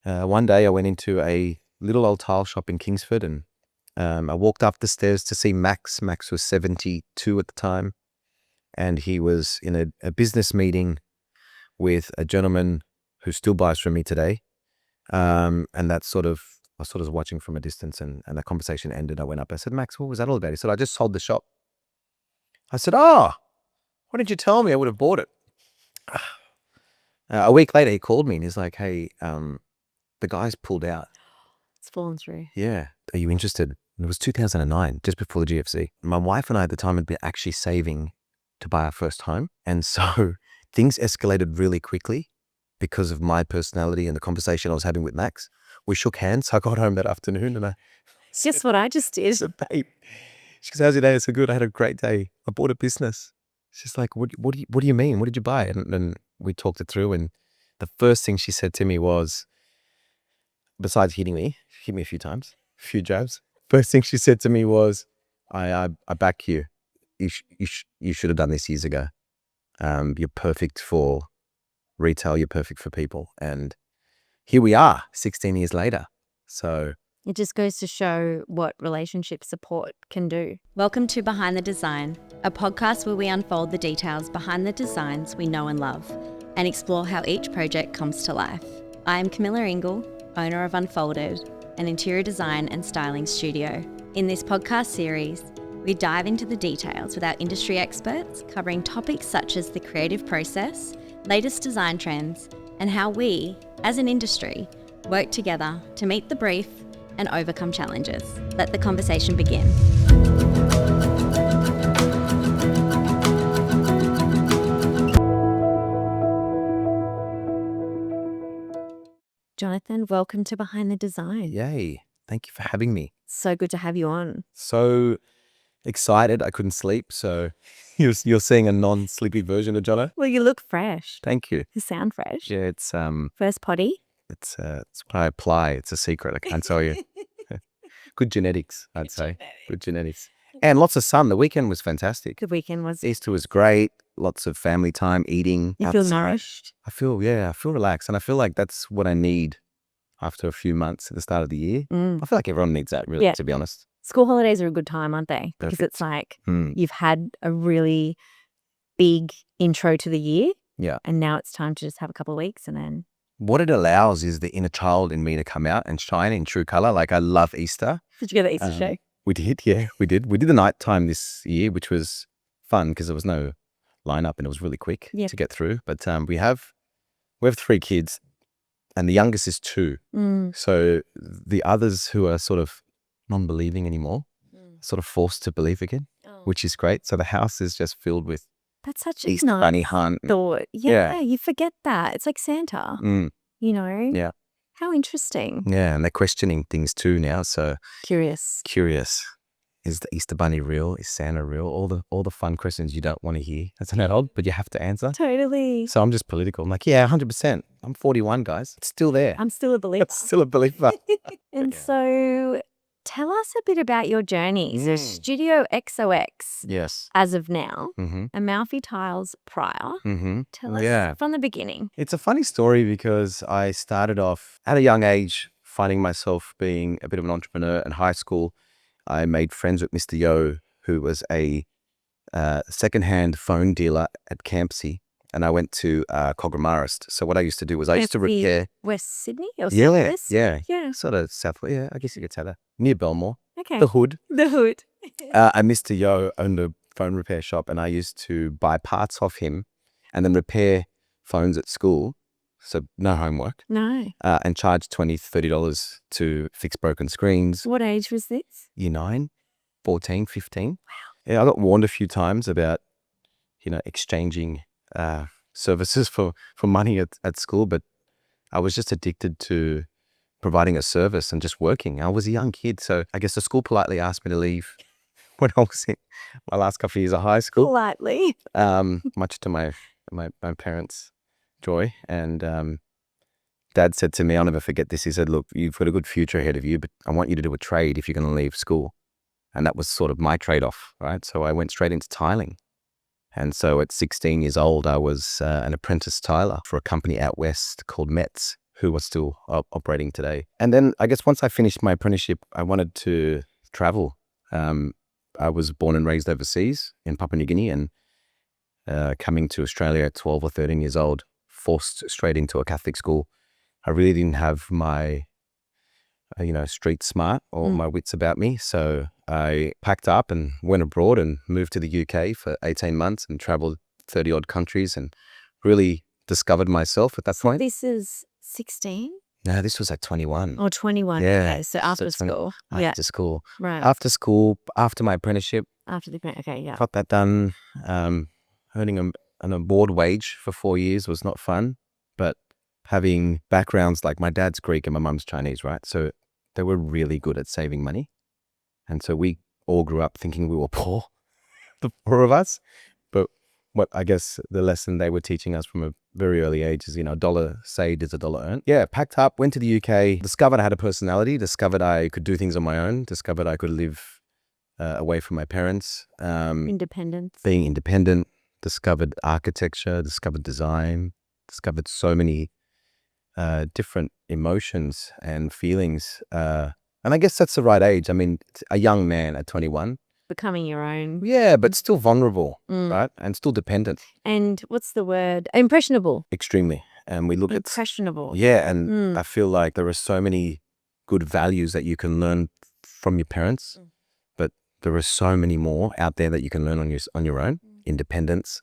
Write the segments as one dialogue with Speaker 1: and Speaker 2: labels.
Speaker 1: One day I went into a little old tile shop in Kingsford, and I walked up the stairs to see Max. Max was 72 at the time, and he was in a business meeting with a gentleman who still buys from me today. And I was sort of watching from a distance, and the conversation ended. I went up, I said, Max, what was that all about? He said, I just sold the shop. I said, oh, why didn't you tell me? I would have bought it. A week later, he called me and he's like, hey, the guy's pulled out.
Speaker 2: It's fallen through.
Speaker 1: Yeah. Are you interested? And it was 2009, just before the GFC. My wife and I at the time had been actually saving to buy our first home. And so things escalated really quickly because of my personality and the conversation I was having with Max. We shook hands. I got home that afternoon and
Speaker 2: It's just what I just did.
Speaker 1: said, babe, she goes, how's your day? I said, good. I had a great day. I bought a business. She's like, what do you mean? What did you buy? And we talked it through. And the first thing she said to me was, besides hitting me, she hit me a few times, a few jabs. First thing she said to me was, I back you. You should have done this years ago. You're perfect for retail. You're perfect for people. And here we are 16 years later. So
Speaker 2: it just goes to show what relationship support can do. Welcome to Behind the Design, a podcast where we unfold the details behind the designs we know and love and explore how each project comes to life. I am Camilla Ingle, owner of Unfolded, an interior design and styling studio. In this podcast series, we dive into the details with our industry experts, covering topics such as the creative process, latest design trends, and how we, as an industry, work together to meet the brief and overcome challenges. Let the conversation begin. Jonathon, welcome to Behind the Design.
Speaker 1: yay. Thank you for having me.
Speaker 2: So good to have you on.
Speaker 1: So excited. I couldn't sleep. So you're seeing a non-sleepy version of Jono.
Speaker 2: Well, you look fresh.
Speaker 1: Thank you.
Speaker 2: You sound fresh.
Speaker 1: Yeah, it's
Speaker 2: First potty.
Speaker 1: it's what I apply. It's a secret. I can't tell you. Good genetics, I'd say. Good genetics. And lots of sun. The weekend was fantastic.
Speaker 2: The weekend was.
Speaker 1: Easter was great. Lots of family time, eating.
Speaker 2: You feel
Speaker 1: outside.
Speaker 2: nourished.
Speaker 1: I feel relaxed. And I feel like that's what I need after a few months at the start of the year. I feel like everyone needs that, really, to be honest.
Speaker 2: School holidays are a good time, aren't they? Because
Speaker 1: Perfect.
Speaker 2: it's like you've had a really big intro to the year.
Speaker 1: Yeah.
Speaker 2: And now it's time to just have a couple of weeks and then.
Speaker 1: What it allows is the inner child in me to come out and shine in true color. Like, I love Easter.
Speaker 2: Did you get the Easter show?
Speaker 1: We did, yeah, we did. We did the nighttime this year, which was fun because there was no lineup and it was really quick to get through. But we have 3 kids, and the youngest is 2. So the others who are sort of non-believing anymore, sort of forced to believe again, which is great. So the house is just filled with
Speaker 2: That's such a
Speaker 1: Easter
Speaker 2: nice
Speaker 1: bunny hunt.
Speaker 2: thought. Yeah, you forget that. It's like Santa, you know?
Speaker 1: Yeah.
Speaker 2: How interesting.
Speaker 1: Yeah, and they're questioning things too now. So
Speaker 2: Curious.
Speaker 1: Is the Easter bunny real? Is Santa real? All the fun questions you don't want to hear as an adult, but you have to answer.
Speaker 2: Totally.
Speaker 1: So I'm just political. I'm like, yeah, 100%. I'm 41, guys. It's still there.
Speaker 2: I'm still a believer.
Speaker 1: It's still a believer.
Speaker 2: And so tell us a bit about your journey. So Studio xOx,
Speaker 1: Yes.
Speaker 2: as of now,
Speaker 1: Mm-hmm.
Speaker 2: Amalfi Tiles prior.
Speaker 1: Mm-hmm.
Speaker 2: Tell us from the beginning.
Speaker 1: It's a funny story because I started off at a young age finding myself being a bit of an entrepreneur in high school. I made friends with Mr. Yo, who was a secondhand phone dealer at Campsie, and I went to Coggramarist. So what I used to do was I used to repair
Speaker 2: West Sydney or
Speaker 1: yeah,
Speaker 2: Southwest?
Speaker 1: yeah, sort of southwest. Yeah, I guess you could say that, near Belmore,
Speaker 2: Okay.
Speaker 1: the hood.
Speaker 2: The hood.
Speaker 1: And Mr. Yo owned a phone repair shop, and I used to buy parts off him and then repair phones at school. So no homework.
Speaker 2: No.
Speaker 1: And charge $20, $30 to fix broken screens.
Speaker 2: What age was this?
Speaker 1: Year 9, 14, 15. Wow. Yeah, I got warned a few times about, exchanging services for money at school, but I was just addicted to providing a service and just working. I was a young kid, so I guess the school politely asked me to leave when I was in my last couple of years of high school.
Speaker 2: Politely.
Speaker 1: Much to my parents' joy. And Dad said to me, I'll never forget this, he said, look, you've got a good future ahead of you, but I want you to do a trade if you're going to leave school. And that was sort of my trade-off, right? So I went straight into tiling. And so at 16 years old, I was an apprentice tiler for a company out west called Metz, who was still operating today. And then I guess once I finished my apprenticeship, I wanted to travel. I was born and raised overseas in Papua New Guinea, and coming to Australia at 12 or 13 years old, forced straight into a Catholic school. I really didn't have my, street smart or my wits about me. So I packed up and went abroad and moved to the UK for 18 months and traveled 30 odd countries and really discovered myself at that point.
Speaker 2: This is 16?
Speaker 1: No, this was at 21.
Speaker 2: Or 21.
Speaker 1: Yeah.
Speaker 2: Okay, so after school.
Speaker 1: After school.
Speaker 2: Right.
Speaker 1: After school, after my apprenticeship.
Speaker 2: Okay, yeah.
Speaker 1: Got that done. Earning an award wage for 4 years was not fun, but having backgrounds like my dad's Greek and my mum's Chinese, right? So they were really good at saving money. And so we all grew up thinking we were poor, the four of us. But what I guess the lesson they were teaching us from a very early age is, a dollar saved is a dollar earned. Yeah, packed up, went to the UK, discovered I had a personality, discovered I could do things on my own, discovered I could live away from my parents.
Speaker 2: Independence.
Speaker 1: Being independent, discovered architecture, discovered design, discovered so many different emotions and feelings. And I guess that's the right age. I mean, a young man at 21.
Speaker 2: Becoming your own.
Speaker 1: Yeah, but still vulnerable, right? And still dependent.
Speaker 2: And what's the word? Impressionable.
Speaker 1: Extremely. And we look
Speaker 2: Impressionable.
Speaker 1: Yeah, and I feel like there are so many good values that you can learn from your parents, but there are so many more out there that you can learn on your own. Independence,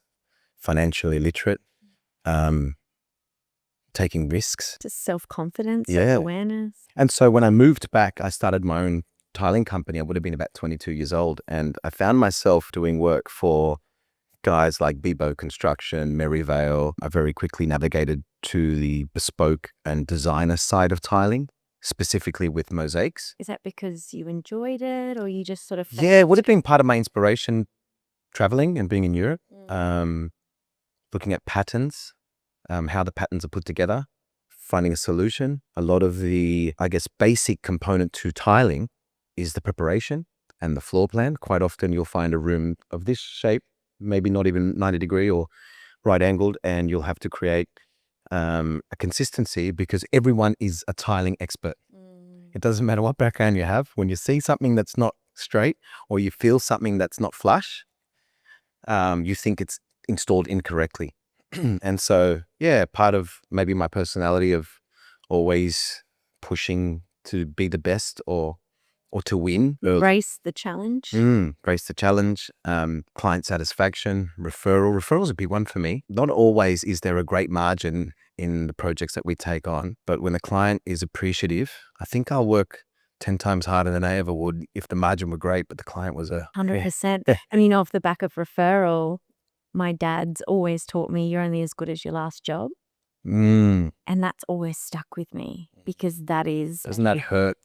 Speaker 1: financially literate, taking risks.
Speaker 2: Just self-confidence, self-awareness.
Speaker 1: And so when I moved back, I started my own tiling company. I would have been about 22 years old. And I found myself doing work for guys like Bebo Construction, Maryvale. I very quickly navigated to the bespoke and designer side of tiling, specifically with mosaics.
Speaker 2: Is that because you enjoyed it or you just sort of...
Speaker 1: Yeah, it would have been part of my inspiration traveling and being in Europe, looking at patterns, how the patterns are put together, finding a solution. A lot of the, I guess, basic component to tiling is the preparation and the floor plan. Quite often you'll find a room of this shape, maybe not even 90 degree or right angled, and you'll have to create a consistency because everyone is a tiling expert. It doesn't matter what background you have. When you see something that's not straight or you feel something that's not flush, you think it's installed incorrectly. And so, yeah, part of maybe my personality of always pushing to be the best or to win.
Speaker 2: Embrace the challenge.
Speaker 1: Embrace the challenge. Client satisfaction, referral. Referral's a big one for me. Not always is there a great margin in the projects that we take on, but when the client is appreciative, I think I'll work 10 times harder than I ever would if the margin were great, but the client was
Speaker 2: 100%. And off the back of referral, my dad's always taught me you're only as good as your last job. And that's always stuck with me because that is...
Speaker 1: Doesn't that hurt?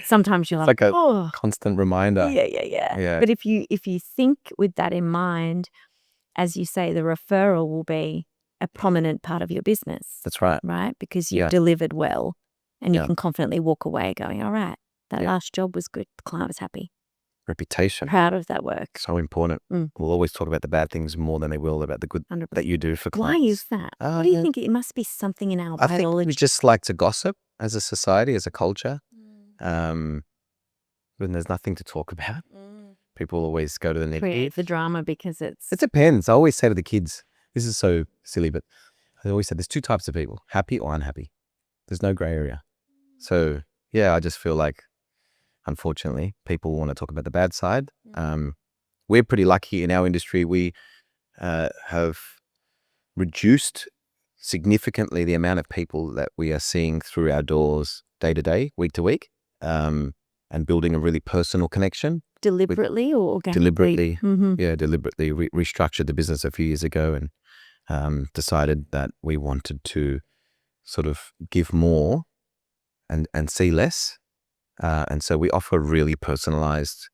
Speaker 2: Sometimes you're
Speaker 1: like a constant reminder.
Speaker 2: Yeah. But if you think with that in mind, as you say, the referral will be a prominent part of your business.
Speaker 1: That's right.
Speaker 2: Right? Because you've delivered well and you can confidently walk away going, all right, that last job was good. The client was happy.
Speaker 1: Reputation.
Speaker 2: Proud of that work.
Speaker 1: So important. We'll always talk about the bad things more than they will about the good
Speaker 2: 100%.
Speaker 1: that you do for clients.
Speaker 2: Why is that? What do you think? It must be something in our biology.
Speaker 1: I think we just like to gossip as a society, as a culture. When there's nothing to talk about, people always go to the negative.
Speaker 2: Create the drama because it
Speaker 1: depends. I always say to the kids, this is so silly, but I always say there's two types of people, happy or unhappy. There's no gray area. So yeah, I just feel like, unfortunately, people want to talk about the bad side. We're pretty lucky in our industry. We have reduced significantly the amount of people that we are seeing through our doors day to day, week to week, and building a really personal connection.
Speaker 2: Deliberately or organically?
Speaker 1: Deliberately. Yeah, deliberately restructured the business a few years ago and decided that we wanted to sort of give more and see less. And so we offer really personalized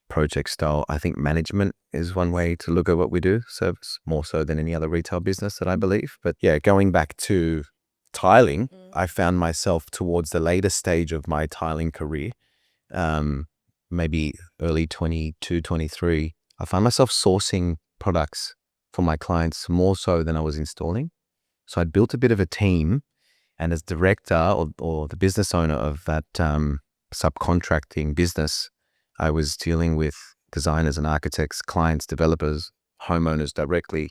Speaker 1: project style. I think management is one way to look at what we do, service more so than any other retail business that I believe. But yeah, going back to tiling, I found myself towards the later stage of my tiling career, maybe early 22, 23, I found myself sourcing products for my clients more so than I was installing. So I'd built a bit of a team, and as director or the business owner of that subcontracting business, I was dealing with designers and architects, clients, developers, homeowners directly,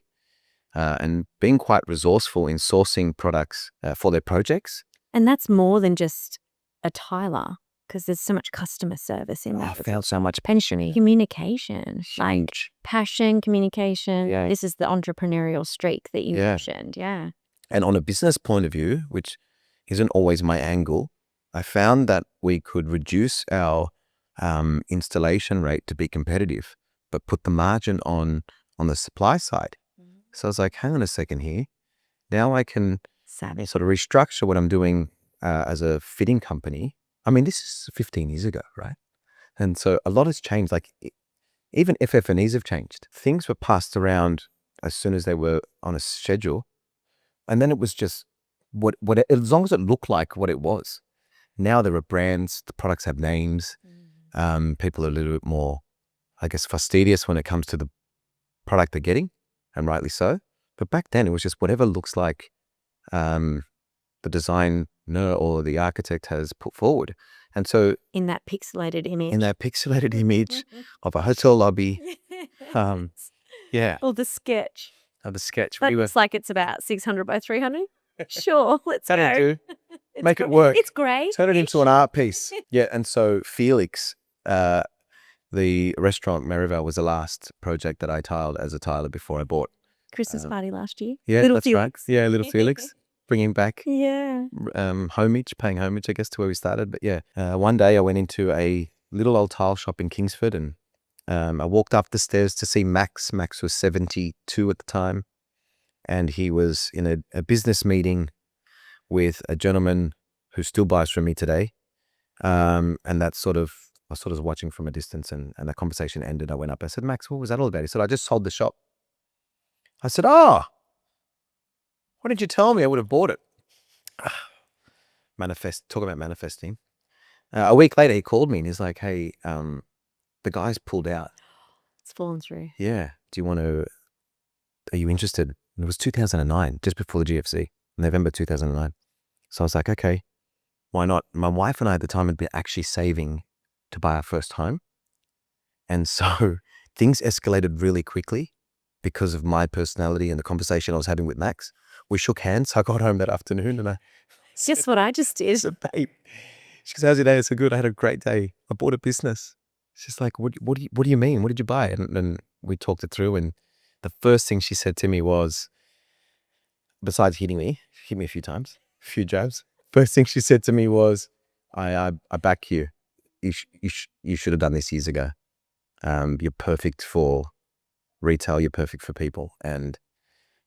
Speaker 1: and being quite resourceful in sourcing products for their projects.
Speaker 2: And that's more than just a tiler, because there's so much customer service in that.
Speaker 1: I felt so much
Speaker 2: Pension, communication, like
Speaker 1: huge.
Speaker 2: passion, communication.
Speaker 1: Yeah.
Speaker 2: This is the entrepreneurial streak that you mentioned. Yeah.
Speaker 1: And on a business point of view, which isn't always my angle, I found that we could reduce our installation rate to be competitive, but put the margin on the supply side. So I was like, hang on a second here. Now I can sort of restructure what I'm doing as a fitting company. I mean, this is 15 years ago, right? And so a lot has changed. Like even FF&Es have changed. Things were passed around as soon as they were on a schedule. And then it was just what as long as it looked like what it was. Now there are brands, the products have names. People are a little bit more, I guess, fastidious when it comes to the product they're getting, and rightly so. But back then it was just whatever looks like the designer or the architect has put forward. And so
Speaker 2: in that pixelated
Speaker 1: image of a hotel lobby, yeah,
Speaker 2: or the sketch.
Speaker 1: Of the sketch.
Speaker 2: That looks like it's about 600 by 300. Sure, let's go.
Speaker 1: That'll do. Make it work.
Speaker 2: It's great.
Speaker 1: Turn it into an art piece. Yeah, and so Felix, the restaurant Merivale, was the last project that I tiled as a tiler before I bought.
Speaker 2: Christmas party last year.
Speaker 1: Yeah,
Speaker 2: Little
Speaker 1: that's
Speaker 2: Felix.
Speaker 1: right. Yeah, little Felix. Bringing back
Speaker 2: Yeah.
Speaker 1: homage, paying homage, I guess, to where we started. But yeah, one day I went into a little old tile shop in Kingsford, and I walked up the stairs to see Max. Max was 72 at the time, and he was in a business meeting with a gentleman who still buys from me today. And that's sort of, I was sort of watching from a distance, and the conversation ended. I went up, I said, Max, what was that all about? He said, I just sold the shop. I said, why didn't you tell me? I would have bought it. Talk about manifesting. A week later, he called me and he's like, hey, the guy's pulled out.
Speaker 2: It's fallen through.
Speaker 1: Yeah. Are you interested? And it was 2009, just before the GFC, November 2009. So I was like, okay, why not? My wife and I at the time had been actually saving to buy our first home. And so things escalated really quickly because of my personality and the conversation I was having with Max. We shook hands. I got home that afternoon and
Speaker 2: Guess what I just did?
Speaker 1: said, babe, she goes, how's your day? I said, good. I had a great day. I bought a business. She's like, what do you mean? What did you buy? And we talked it through. And the first thing she said to me was, besides hitting me, she hit me a few times, a few jabs. First thing she said to me was, I back you. You should have done this years ago. You're perfect for retail. You're perfect for people. And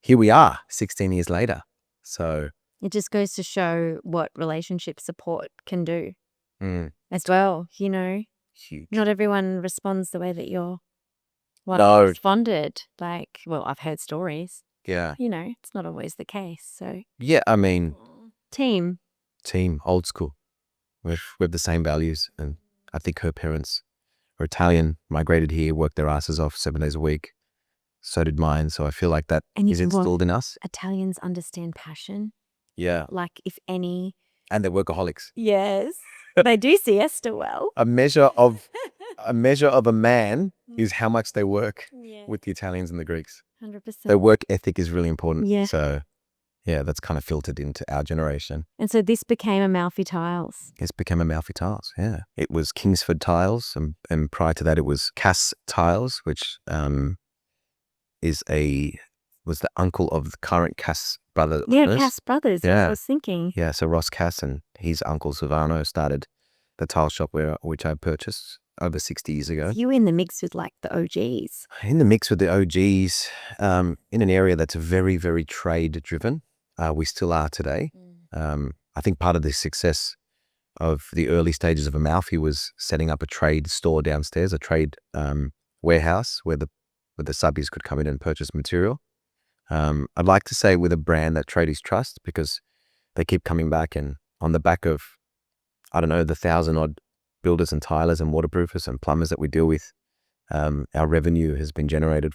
Speaker 1: here we are 16 years later. So
Speaker 2: it just goes to show what relationship support can do as well. You know,
Speaker 1: huge.
Speaker 2: Not everyone responds the way that you're responded. Like, well, I've heard stories.
Speaker 1: Yeah.
Speaker 2: You know, it's not always the case. So
Speaker 1: yeah, I mean,
Speaker 2: team,
Speaker 1: old school. We have the same values, and I think her parents were Italian, migrated here, worked their asses off 7 days a week. So did mine. So I feel like that is instilled in us.
Speaker 2: Italians understand passion.
Speaker 1: Yeah.
Speaker 2: Like, if any.
Speaker 1: And they're workaholics.
Speaker 2: Yes. They do siesta well.
Speaker 1: A measure of a man is how much they work with the Italians and the Greeks.
Speaker 2: 100%.
Speaker 1: Their work ethic is really important.
Speaker 2: Yeah.
Speaker 1: So yeah, that's kind of filtered into our generation.
Speaker 2: And so this became Amalfi Tiles.
Speaker 1: It's become Amalfi Tiles, yeah. It was Kingsford Tiles, and prior to that it was Cass Tiles, which was the uncle of the current Cass brother.
Speaker 2: Yeah, Cass brothers.
Speaker 1: Yeah.
Speaker 2: I was thinking.
Speaker 1: Yeah, so Ross Cass and his uncle Silvano started the tile shop which I purchased over 60 years ago.
Speaker 2: You were in the mix with like the OGs.
Speaker 1: In the mix with the OGs, in an area that's very, very trade driven. We still are today. I think part of the success of the early stages of Amalfi was setting up a trade store downstairs, a trade warehouse where the subbies could come in and purchase material. I'd like to say with a brand that tradies trust, because they keep coming back, and on the back of, I don't know, the 1,000 odd builders and tilers and waterproofers and plumbers that we deal with, our revenue has been generated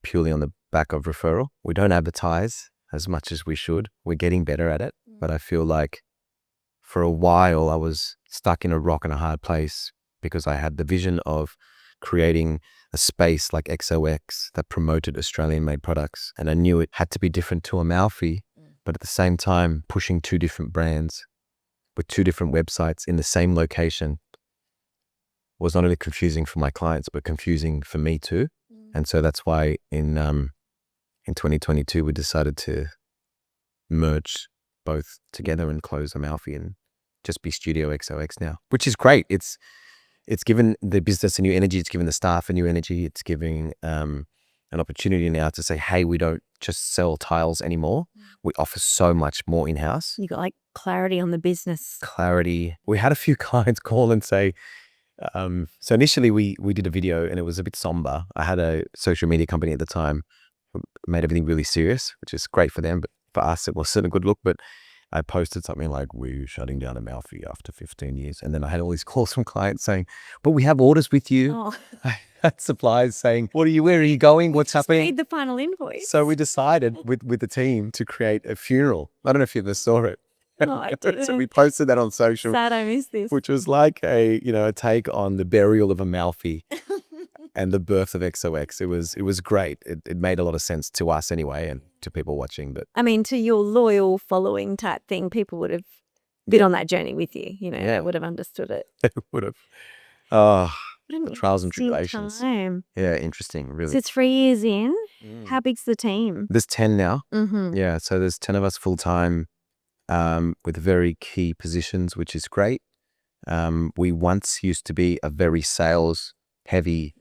Speaker 1: purely on the back of referral. We don't advertise. as much as we should. We're getting better at it, but I feel like for a while I was stuck in a rock and a hard place because I had the vision of creating a space like xOx that promoted Australian-made products, and I knew it had to be different to Amalfi, but at the same time pushing two different brands with two different websites in the same location was not only confusing for my clients, but confusing for me too. And so that's why in 2022, we decided to merge both together and close Amalfi and just be Studio xOx now, which is great. It's given the business a new energy. It's given the staff a new energy. It's giving an opportunity now to say, hey, we don't just sell tiles anymore. We offer so much more in-house.
Speaker 2: You got like clarity on the business.
Speaker 1: Clarity. We had a few clients call and say, so initially we did a video and it was a bit somber. I had a social media company at the time who made everything really serious, which is great for them, but for us it wasn't a good look. But I posted something like, we're shutting down Amalfi after 15 years. And then I had all these calls from clients saying, but we have orders with you.
Speaker 2: Oh.
Speaker 1: I had suppliers saying, where are you going? What's happening?
Speaker 2: Paid the final invoice.
Speaker 1: So we decided with the team to create a funeral. I don't know if you ever saw it.
Speaker 2: No, I didn't.
Speaker 1: So we posted that on social.
Speaker 2: Sad I missed this.
Speaker 1: Which was like a take on the burial of Amalfi and the birth of xOx. It was great. It made a lot of sense to us anyway, and to people watching. But
Speaker 2: I mean, to your loyal following type thing, people would have been on that journey with you. They would have understood it.
Speaker 1: they would have. Oh,
Speaker 2: What an
Speaker 1: the trials and
Speaker 2: interesting
Speaker 1: tribulations.
Speaker 2: time.
Speaker 1: Yeah, interesting, really.
Speaker 2: So 3 years in, how big's the team?
Speaker 1: There's 10 now.
Speaker 2: Mm-hmm.
Speaker 1: Yeah, so there's 10 of us full time, with very key positions, which is great. We once used to be a very sales heavy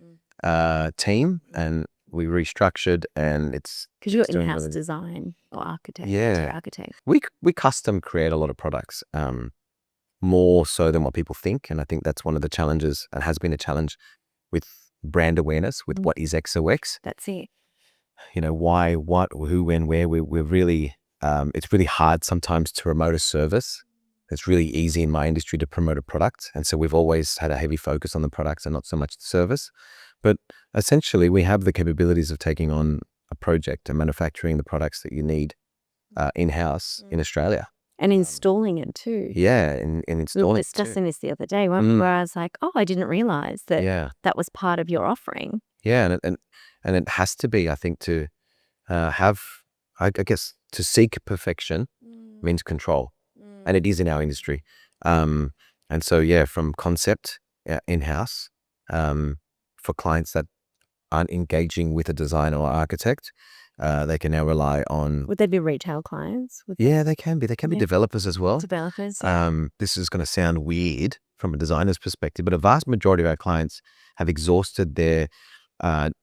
Speaker 1: team, and we restructured, and it's
Speaker 2: Because you've got
Speaker 1: doing
Speaker 2: in-house
Speaker 1: really-
Speaker 2: design or architect.
Speaker 1: Yeah.
Speaker 2: You're architect.
Speaker 1: we custom create a lot of products, more so than what people think, and I think that's one of the challenges, and has been a challenge with brand awareness with what is xOx.
Speaker 2: That's it.
Speaker 1: Why, what, who, when, where. We're really it's really hard sometimes to promote a service. It's really easy in my industry to promote a product, and so we've always had a heavy focus on the products and not so much the service. But essentially we have the capabilities of taking on a project and manufacturing the products that you need in-house in Australia.
Speaker 2: And installing it too.
Speaker 1: Yeah, and
Speaker 2: We were
Speaker 1: installing it too.
Speaker 2: discussing this the other day, weren't we? Where I was like, oh, I didn't realize that
Speaker 1: Yeah,
Speaker 2: that was part of your offering.
Speaker 1: yeah, and it has to be, I think, to have, I guess, to seek perfection means control, and it is in our industry. And so, yeah, from concept in-house, for clients that aren't engaging with a designer or architect, they can now rely on.
Speaker 2: Would they be retail clients?
Speaker 1: Yeah, they can be. They can be
Speaker 2: Yeah.
Speaker 1: developers as well.
Speaker 2: Developers?
Speaker 1: This is going to sound weird from a designer's perspective, but a vast majority of our clients have exhausted their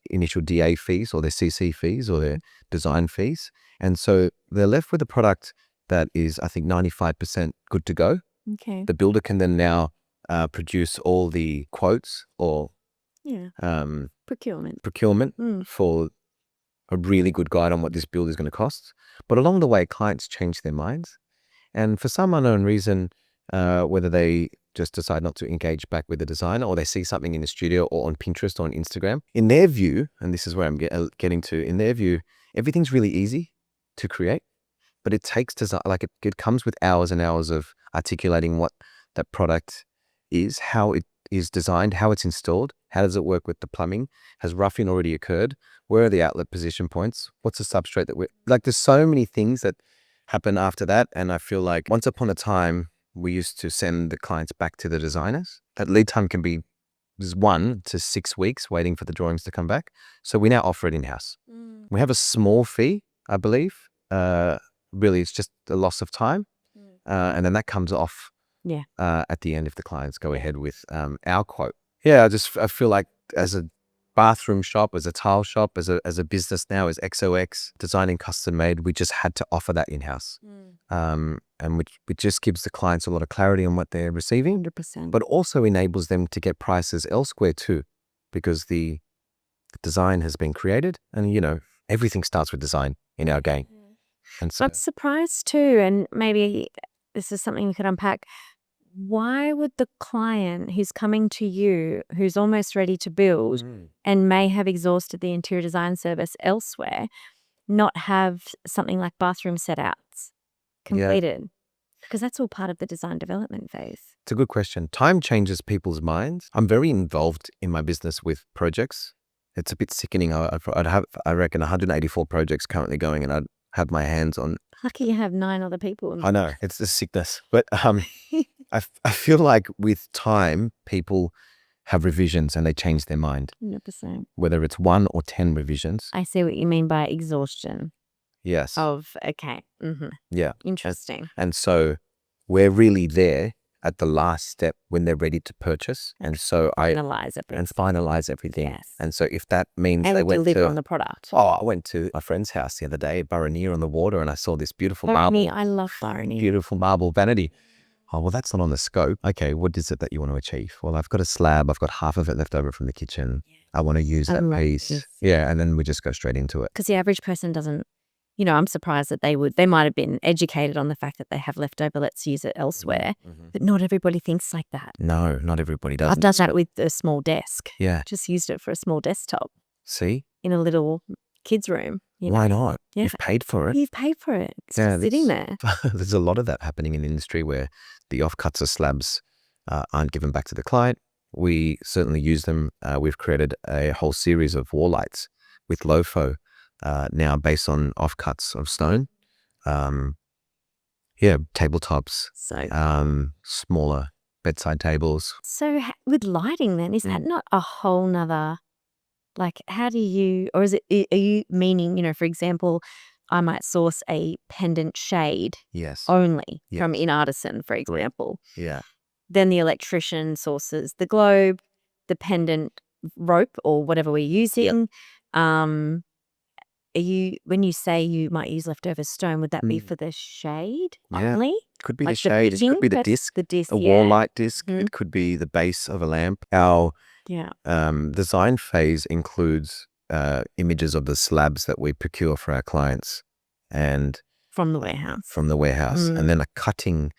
Speaker 1: initial DA fees or their CC fees or their design fees. And so they're left with a product that is, I think, 95% good to go.
Speaker 2: Okay.
Speaker 1: The builder can then now produce all the quotes or
Speaker 2: Yeah. Procurement.
Speaker 1: procurement for a really good guide on what this build is going to cost. But along the way, clients change their minds. And for some unknown reason, whether they just decide not to engage back with the designer, or they see something in the studio or on Pinterest or on Instagram, in their view, and this is where I'm getting to, in their view, everything's really easy to create, but it takes design, like it comes with hours and hours of articulating what that product is, how it is designed, how it's installed, how does it work with the plumbing, has roughing already occurred, where are the outlet position points, what's the substrate that we're, like, there's so many things that happen after that. And I feel like once upon a time, we used to send the clients back to the designers. That lead time can be 1 to 6 weeks waiting for the drawings to come back. So we now offer it in-house. We have a small fee, I believe. Really, it's just a loss of time. And then that comes off at the end if the clients go ahead with our quote. Yeah, I feel like as a bathroom shop, as a tile shop, as a business now, as xOx, designing custom made, we just had to offer that in-house. And which just gives the clients a lot of clarity on what they're receiving,
Speaker 2: 100%.
Speaker 1: but also enables them to get prices elsewhere too, because the design has been created, and everything starts with design in our game. And so
Speaker 2: I'm surprised too, and maybe this is something we could unpack. Why would the client who's coming to you, who's almost ready to build and may have exhausted the interior design service elsewhere, not have something like bathroom set-outs completed? Because that's all part of the design development phase.
Speaker 1: It's a good question. Time changes people's minds. I'm very involved in my business with projects. It's a bit sickening. I'd have, I reckon, 184 projects currently going, and I'd have my hands on.
Speaker 2: Lucky you have 9 other people.
Speaker 1: I know, it's a sickness. But I feel like with time, people have revisions and they change their mind.
Speaker 2: 100%.
Speaker 1: Whether it's 1 or 10 revisions.
Speaker 2: I see what you mean by exhaustion.
Speaker 1: Yes.
Speaker 2: Okay. Mm-hmm.
Speaker 1: Yeah.
Speaker 2: Interesting.
Speaker 1: And so we're really there at the last step when they're ready to purchase. And so finalize everything.
Speaker 2: Yes.
Speaker 1: And so if that means
Speaker 2: and
Speaker 1: they went
Speaker 2: deliver
Speaker 1: to
Speaker 2: on the product.
Speaker 1: I went to my friend's house the other day, Burraneer on the water, and I saw this beautiful marble.
Speaker 2: I love Burraneer.
Speaker 1: Beautiful marble vanity. Oh, well, that's not on the scope. Okay, what is it that you want to achieve? Well, I've got a slab. I've got half of it left over from the kitchen. I want to use that piece. This. Yeah, and then we just go straight into it.
Speaker 2: Because the average person doesn't, I'm surprised that they might have been educated on the fact that they have leftover, let's use it elsewhere. Mm-hmm. But not everybody thinks like that.
Speaker 1: No, not everybody does.
Speaker 2: I've done that with a small desk.
Speaker 1: Yeah.
Speaker 2: Just used it for a small desktop.
Speaker 1: See?
Speaker 2: In a little kids' room.
Speaker 1: Why not? Yeah. You've paid for it.
Speaker 2: You've paid for it. It's just sitting there.
Speaker 1: There's a lot of that happening in the industry where the offcuts of slabs aren't given back to the client. We certainly use them. We've created a whole series of wall lights with LOFO now based on offcuts of stone. Tabletops. So smaller bedside tables.
Speaker 2: So with lighting then, is that not a whole nother... Like, how do you, or is it, are you meaning, for example, I might source a pendant shade only from in Artisan, for example.
Speaker 1: Yeah.
Speaker 2: Then the electrician sources the globe, the pendant rope, or whatever we're using. When you say you might use leftover stone, would that be for the shade only?
Speaker 1: Could be the shade. It could be the disc, a wall light disc. Mm-hmm. It could be the base of a lamp. Our design phase includes images of the slabs that we procure for our clients, and
Speaker 2: from the warehouse.
Speaker 1: And then a cutting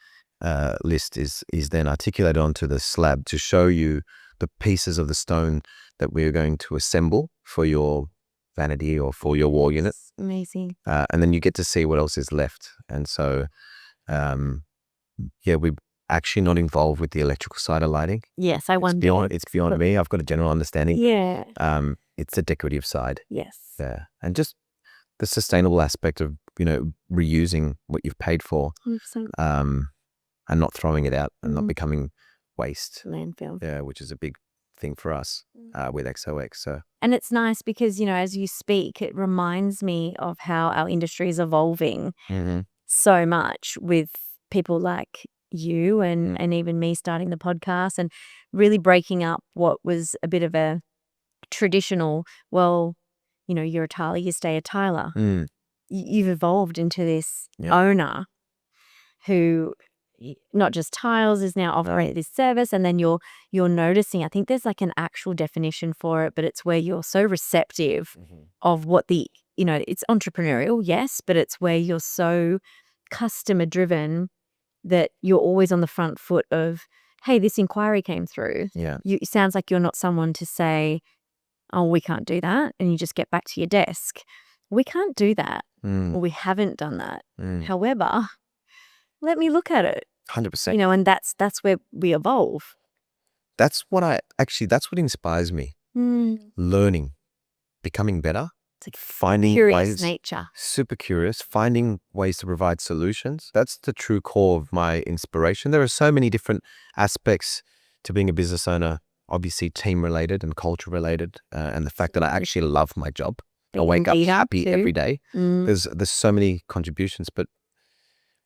Speaker 1: list is then articulated onto the slab to show you the pieces of the stone that we're going to assemble for your vanity or for your wall unit.
Speaker 2: Amazing.
Speaker 1: And then you get to see what else is left. And so we're actually not involved with the electrical side of lighting.
Speaker 2: Yes, I wonder.
Speaker 1: It's beyond me. I've got a general understanding.
Speaker 2: Yeah.
Speaker 1: It's the decorative side.
Speaker 2: Yes.
Speaker 1: Yeah. And just the sustainable aspect of, reusing what you've paid for.
Speaker 2: 100%.
Speaker 1: And not throwing it out and not becoming waste.
Speaker 2: Landfill.
Speaker 1: Yeah, which is a big thing for us with xOx. So.
Speaker 2: And it's nice because, as you speak, it reminds me of how our industry is evolving so much with people like you and even me starting the podcast and really breaking up what was a bit of a traditional, you're a tiler, you stay a tiler. You've evolved into this owner who not just tiles is now offering this service, and then you're noticing, I think there's like an actual definition for it, but it's where you're so receptive of what it's entrepreneurial, yes, but it's where you're so customer driven that you're always on the front foot of, hey, this inquiry came through.
Speaker 1: Yeah.
Speaker 2: It sounds like you're not someone to say, oh, we can't do that, and you just get back to your desk. We can't do that. Or we haven't done that. However, let me look at it.
Speaker 1: 100%.
Speaker 2: And that's where we evolve.
Speaker 1: That's what inspires me. Learning, becoming better, finding
Speaker 2: curious nature.
Speaker 1: Super curious, finding ways to provide solutions. That's the true core of my inspiration. There are so many different aspects to being a business owner, obviously team related and culture related, and the fact that I actually love my job. I wake up happy every day. There's so many contributions, but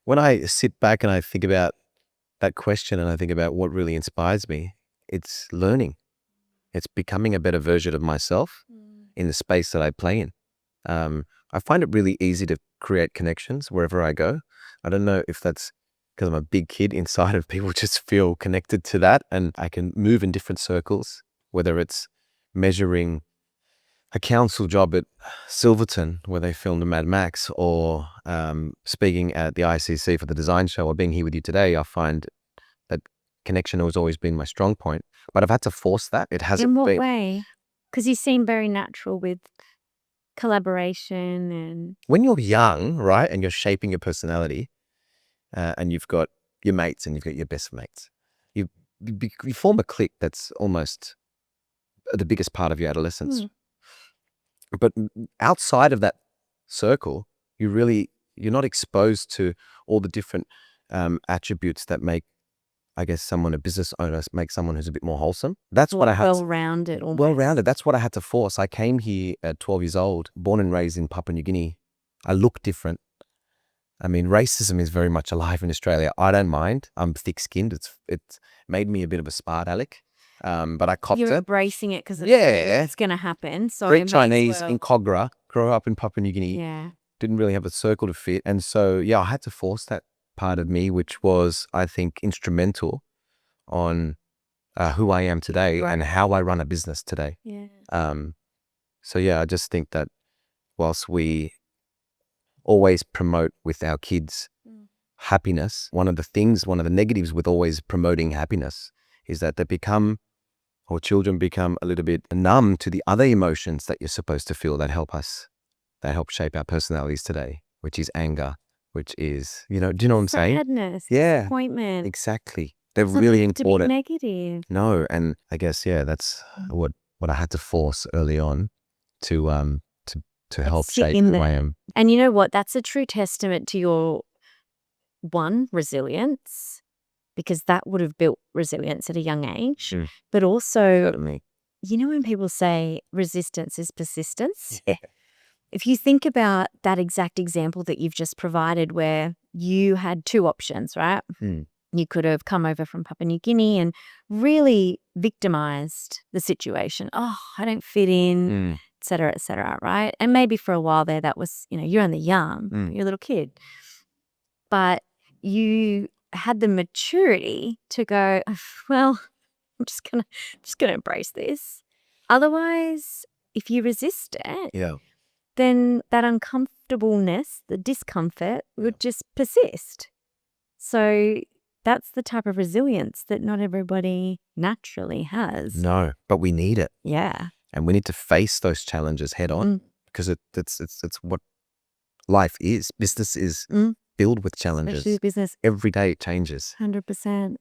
Speaker 1: when I sit back and I think about that question and I think about what really inspires me, it's learning. It's becoming a better version of myself in the space that I play in. I find it really easy to create connections wherever I go. I don't know if that's because I'm a big kid inside of people just feel connected to that, and I can move in different circles, whether it's measuring a council job at Silverton where they filmed a Mad Max, or speaking at the ICC for the design show, or being here with you today. I find that connection has always been my strong point, but I've had to force that. It hasn't been.
Speaker 2: In what way? Because you seem very natural with collaboration and
Speaker 1: When you're young, right, and you're shaping your personality, and you've got your mates and you've got your best mates, you form a clique that's almost the biggest part of your adolescence. But outside of that circle, you're not exposed to all the different attributes that make, I guess, someone a business owner, make someone who's a bit more wholesome. That's what I had.
Speaker 2: Well-rounded.
Speaker 1: Well-rounded. That's what I had to force. I came here at 12 years old, born and raised in Papua New Guinea. I look different. I mean, racism is very much alive in Australia. I don't mind. I'm thick-skinned. It's made me a bit of a smart aleck. But I copped
Speaker 2: You're
Speaker 1: it.
Speaker 2: embracing it because
Speaker 1: Yeah.
Speaker 2: it's going to happen. So
Speaker 1: Greek Chinese in Kogarah, grew up in Papua New Guinea.
Speaker 2: Yeah.
Speaker 1: Didn't really have a circle to fit. And so, yeah, I had to force that part of me, which was, I think, instrumental on who I am today and how I run a business today.
Speaker 2: Yeah.
Speaker 1: So, yeah, I just think that whilst we always promote with our kids happiness, one of the negatives with always promoting happiness is that children become a little bit numb to the other emotions that you're supposed to feel that help shape our personalities today, which is anger, which is, do you know what I'm saying?
Speaker 2: Sadness,
Speaker 1: Yeah,
Speaker 2: disappointment.
Speaker 1: exactly. They're really important.
Speaker 2: To be negative.
Speaker 1: No, and I guess, yeah, that's what I had to force early on to help shape who I am.
Speaker 2: And you know what? That's a true testament to your resilience, because that would have built resilience at a young age. But also,
Speaker 1: Certainly.
Speaker 2: you know, when people say resistance is persistence,
Speaker 1: Yeah.
Speaker 2: if you think about that exact example that you've just provided, where you had two options, right? You could have come over from Papua New Guinea and really victimized the situation. Oh, I don't fit in, et cetera, right? And maybe for a while there, that was, you're only young, you're a little kid. But you had the maturity to go, well, I'm just gonna embrace this. Otherwise, if you resist it, then that uncomfortableness, the discomfort would just persist. So that's the type of resilience that not everybody naturally has.
Speaker 1: No, but we need it.
Speaker 2: Yeah.
Speaker 1: And we need to face those challenges head on, because it's what life is. Business is filled with challenges.
Speaker 2: Especially business.
Speaker 1: Every day it changes.
Speaker 2: 100%.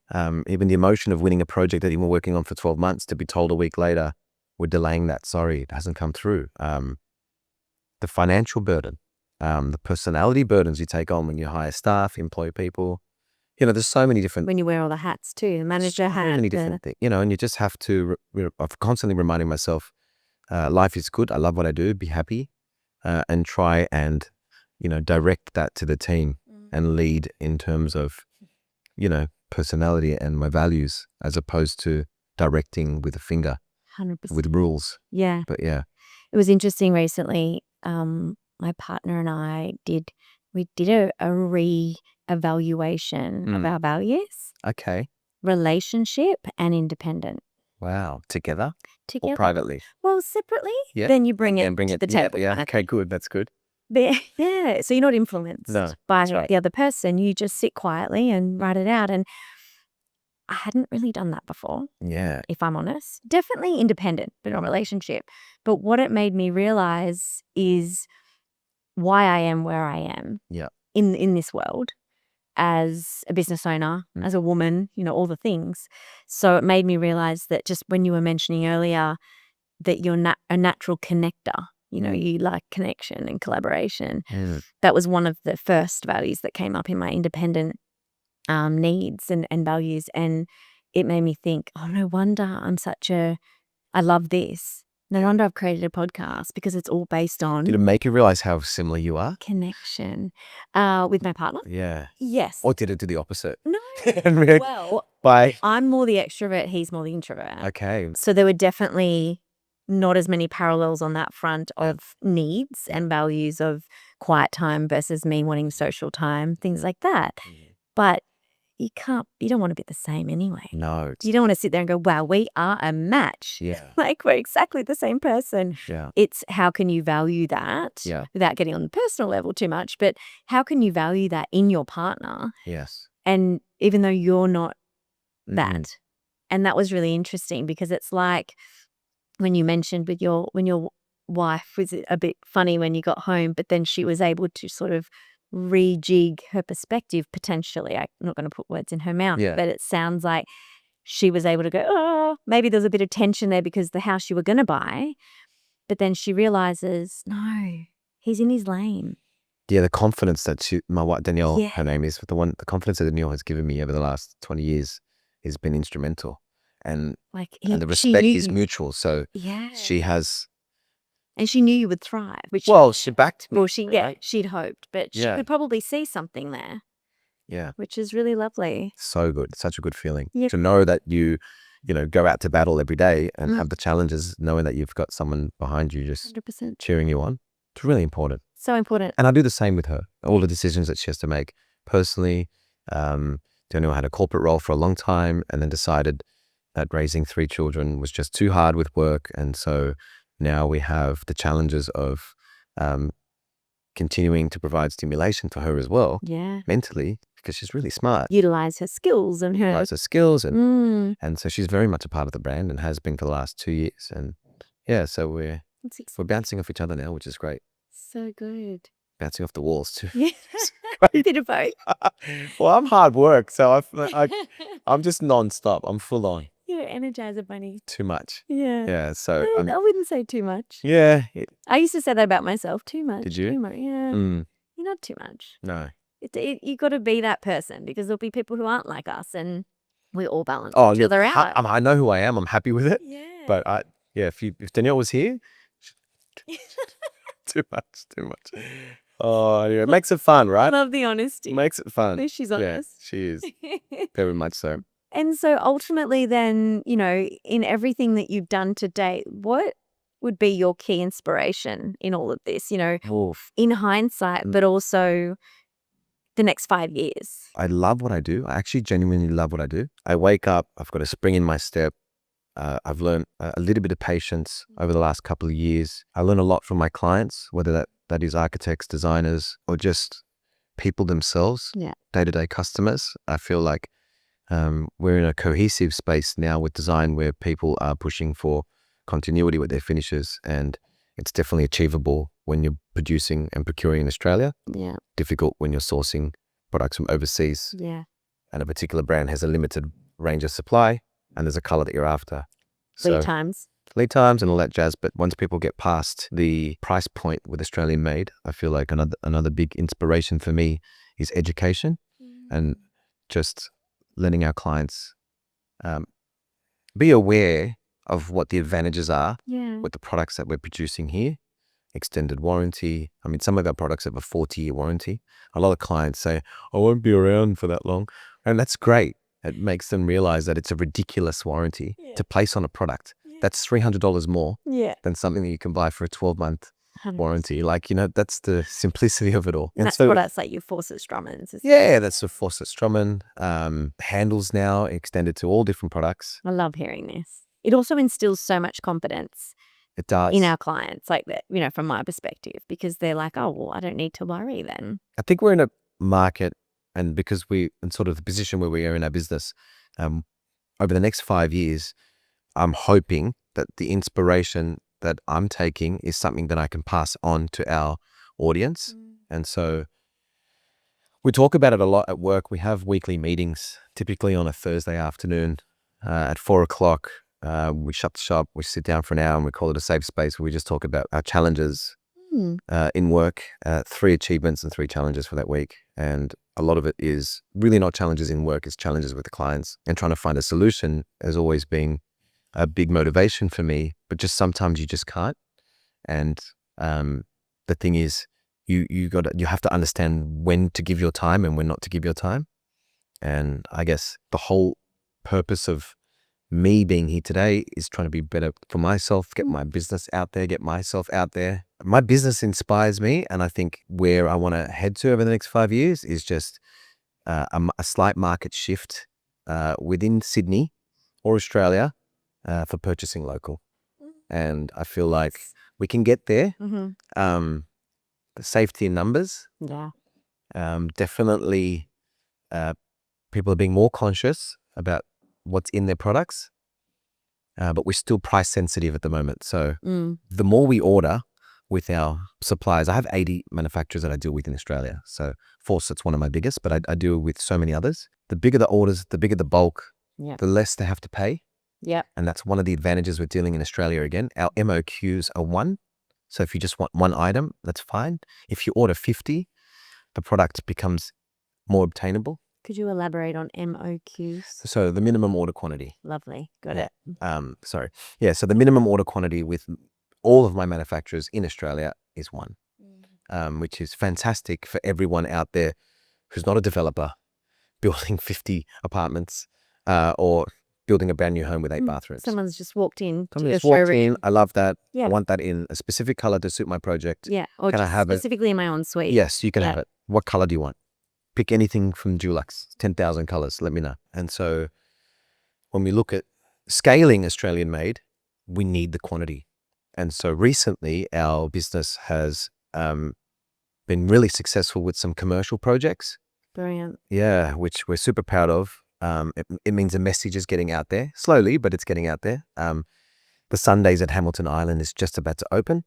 Speaker 1: Even the emotion of winning a project that you were working on for 12 months to be told a week later, we're delaying that. Sorry, it hasn't come through. The financial burden, the personality burdens you take on when you hire staff, employ people. There's so many different...
Speaker 2: When you wear all the hats too, the manager hat.
Speaker 1: So many different things, and you just have to... I'm constantly reminding myself, life is good. I love what I do. Be happy, and try and, direct that to the team and lead in terms of, personality and my values, as opposed to directing with a finger,
Speaker 2: 100%.
Speaker 1: with rules.
Speaker 2: Yeah.
Speaker 1: But yeah.
Speaker 2: It was interesting recently. My partner and I did a re-evaluation of our values.
Speaker 1: Okay.
Speaker 2: Relationship and independent.
Speaker 1: Wow. Together? Or privately?
Speaker 2: Well, separately.
Speaker 1: Yeah.
Speaker 2: Then you bring it to the table.
Speaker 1: Yeah. Okay, good. That's good.
Speaker 2: Yeah. So you're not influenced by the other person. You just sit quietly and write it out. And I hadn't really done that before.
Speaker 1: Yeah.
Speaker 2: If I'm honest. Definitely independent, but not relationship. But what it made me realize is why I am where I am in this world, as a business owner, as a woman, all the things. So it made me realize that, just when you were mentioning earlier that you're a natural connector, you like connection and collaboration. That was one of the first values that came up in my independent needs and values. And it made me think, oh, no wonder I love this. No wonder I've created a podcast, because it's all based on...
Speaker 1: Did it make you realize how similar you are?
Speaker 2: Connection. With my partner?
Speaker 1: Yeah.
Speaker 2: Yes.
Speaker 1: Or did it do the opposite?
Speaker 2: No.
Speaker 1: Well,
Speaker 2: I'm more the extrovert, he's more the introvert.
Speaker 1: Okay.
Speaker 2: So there were definitely not as many parallels on that front of needs and values of quiet time versus me wanting social time, things like that. But you don't want to be the same anyway.
Speaker 1: No.
Speaker 2: You don't want to sit there and go, wow, we are a match.
Speaker 1: Yeah.
Speaker 2: Like, we're exactly the same person.
Speaker 1: Yeah.
Speaker 2: It's how can you value that without getting on the personal level too much, but how can you value that in your partner?
Speaker 1: Yes.
Speaker 2: And even though you're not that. And that was really interesting, because it's like when you mentioned when you're wife was a bit funny when you got home, but then she was able to sort of rejig her perspective potentially. I'm not going to put words in her mouth,
Speaker 1: Yeah.
Speaker 2: but it sounds like she was able to go, oh, maybe there's a bit of tension there because the house you were going to buy, but then she realizes, no, he's in his lane.
Speaker 1: Yeah, the confidence that my wife, Danielle,
Speaker 2: Yeah.
Speaker 1: her name is, the confidence that Danielle has given me over the last 20 years has been instrumental. And
Speaker 2: Like
Speaker 1: the
Speaker 2: she
Speaker 1: respect
Speaker 2: knew
Speaker 1: is
Speaker 2: you.
Speaker 1: mutual. So
Speaker 2: Yeah.
Speaker 1: she has,
Speaker 2: And she knew you would thrive. Which,
Speaker 1: well, she backed me.
Speaker 2: well, she'd hoped, but she
Speaker 1: Yeah.
Speaker 2: could probably see something there,
Speaker 1: Yeah.
Speaker 2: which is really lovely.
Speaker 1: So good. Such a good feeling
Speaker 2: Yeah.
Speaker 1: to know that you go out to battle every day and
Speaker 2: Mm.
Speaker 1: have the challenges, knowing that you've got someone behind you just
Speaker 2: 100%.
Speaker 1: cheering you on. It's really important.
Speaker 2: So important.
Speaker 1: And I do the same with her. All the decisions that she has to make personally. Danielle had a corporate role for a long time and then decided that raising 3 children was just too hard with work. And so now we have the challenges of continuing to provide stimulation for her as well,
Speaker 2: Yeah.
Speaker 1: mentally, because she's really smart.
Speaker 2: Utilize her skills and her.
Speaker 1: Utilize her skills.
Speaker 2: Mm.
Speaker 1: And so she's very much a part of the brand and has been for the last 2 years. And yeah, so we're bouncing off each other now, which is great.
Speaker 2: So good.
Speaker 1: Bouncing off the walls too.
Speaker 2: Yeah. Bit of both.
Speaker 1: Well, I'm hard work, so I'm just non-stop. I'm full on.
Speaker 2: You're an energizer bunny.
Speaker 1: Too much.
Speaker 2: Yeah.
Speaker 1: Yeah, so
Speaker 2: I wouldn't say too much.
Speaker 1: yeah.
Speaker 2: I used to say that about myself. Too much.
Speaker 1: Did you?
Speaker 2: Too much. Yeah.
Speaker 1: Mm,
Speaker 2: You're not too much.
Speaker 1: no.
Speaker 2: You got to be that person because there'll be people who aren't like us, and we all balance
Speaker 1: Oh,
Speaker 2: each
Speaker 1: look,
Speaker 2: other out.
Speaker 1: I know who I am. I'm happy with it.
Speaker 2: Yeah.
Speaker 1: But if Danielle was here, too much. Oh, anyway, it makes it fun,
Speaker 2: I
Speaker 1: right?
Speaker 2: love the honesty.
Speaker 1: Makes it fun.
Speaker 2: At least she's honest.
Speaker 1: Yeah, she is. Very much so.
Speaker 2: And so ultimately then, in everything that you've done to date, what would be your key inspiration in all of this,
Speaker 1: Oof.
Speaker 2: in hindsight, but also the next 5 years?
Speaker 1: I love what I do. I actually genuinely love what I do. I wake up, I've got a spring in my step. I've learned a little bit of patience over the last couple of years. I learn a lot from my clients, whether that is architects, designers, or just people themselves, day-to-day customers. I feel like we're in a cohesive space now with design where people are pushing for continuity with their finishes, and it's definitely achievable when you're producing and procuring in Australia.
Speaker 2: Yeah.
Speaker 1: Difficult when you're sourcing products from overseas.
Speaker 2: Yeah.
Speaker 1: And a particular brand has a limited range of supply and there's a color that you're after.
Speaker 2: Lead times
Speaker 1: and all that jazz. But once people get past the price point with Australian made, I feel like another big inspiration for me is education and just letting our clients be aware of what the advantages are with the products that we're producing here. Extended warranty. I mean, some of our products have a 40-year warranty. A lot of clients say, I won't be around for that long. And that's great. It makes them realize that it's a ridiculous warranty to place on a product. That's $300 more than something that you can buy for a 12-month warranty. Like, that's the simplicity of it all.
Speaker 2: And that's products like your Fawcett Strummins.
Speaker 1: Yeah, that's the Fawcett Strummin. Handles now extended to all different products.
Speaker 2: I love hearing this. It also instills so much confidence.
Speaker 1: It does.
Speaker 2: In our clients, like that, from my perspective, because they're like, oh, well, I don't need to worry then.
Speaker 1: I think we're in a market, and because we're in sort of the position where we are in our business, over the next 5 years, I'm hoping that the inspiration that I'm taking is something that I can pass on to our audience. And so we talk about it a lot at work. We have weekly meetings, typically on a Thursday afternoon at 4:00. We shut the shop, we sit down for an hour and we call it a safe space where we just talk about our challenges in work, 3 achievements and 3 challenges for that week. And a lot of it is really not challenges in work, it's challenges with the clients. And trying to find a solution has always been a big motivation for me, but just sometimes you just can't. And the thing is, you have to understand when to give your time and when not to give your time. And I guess the whole purpose of me being here today is trying to be better for myself, get my business out there, get myself out there. My business inspires me, and I think where I want to head to over the next 5 years is just a slight market shift within Sydney or Australia for purchasing local. And I feel like we can get there. The safety in numbers. Definitely people are being more conscious about what's in their products. but we're still price sensitive at the moment. So the more we order with our suppliers, I have 80 manufacturers that I deal with in Australia. So Fawcett's one of my biggest, but I deal with so many others. The bigger the orders, the bigger the bulk, the less they have to pay.
Speaker 2: Yeah.
Speaker 1: And that's one of the advantages we're dealing in Australia again. Our MOQs are 1. So if you just want 1 item, that's fine. If you order 50, the product becomes more obtainable.
Speaker 2: Could you elaborate on MOQs?
Speaker 1: So the minimum order quantity.
Speaker 2: Lovely. Got it.
Speaker 1: Sorry. Yeah. So the minimum order quantity with all of my manufacturers in Australia is 1, which is fantastic for everyone out there who's not a developer building 50 apartments or building a brand new home with 8 bathrooms.
Speaker 2: Someone's just walked in.
Speaker 1: Someone just walked in. I love that. I want that in a specific color to suit my project.
Speaker 2: Yeah. Or
Speaker 1: can I have
Speaker 2: specifically in my own suite.
Speaker 1: Yes, you can have it. What color do you want? Pick anything from Dulux, 10,000 colors. Let me know. And so when we look at scaling Australian made, we need the quantity. And so recently our business has been really successful with some commercial projects.
Speaker 2: Brilliant.
Speaker 1: Yeah, which we're super proud of. It means the message is getting out there slowly, but it's getting out there. The Sundays at Hamilton Island is just about to open,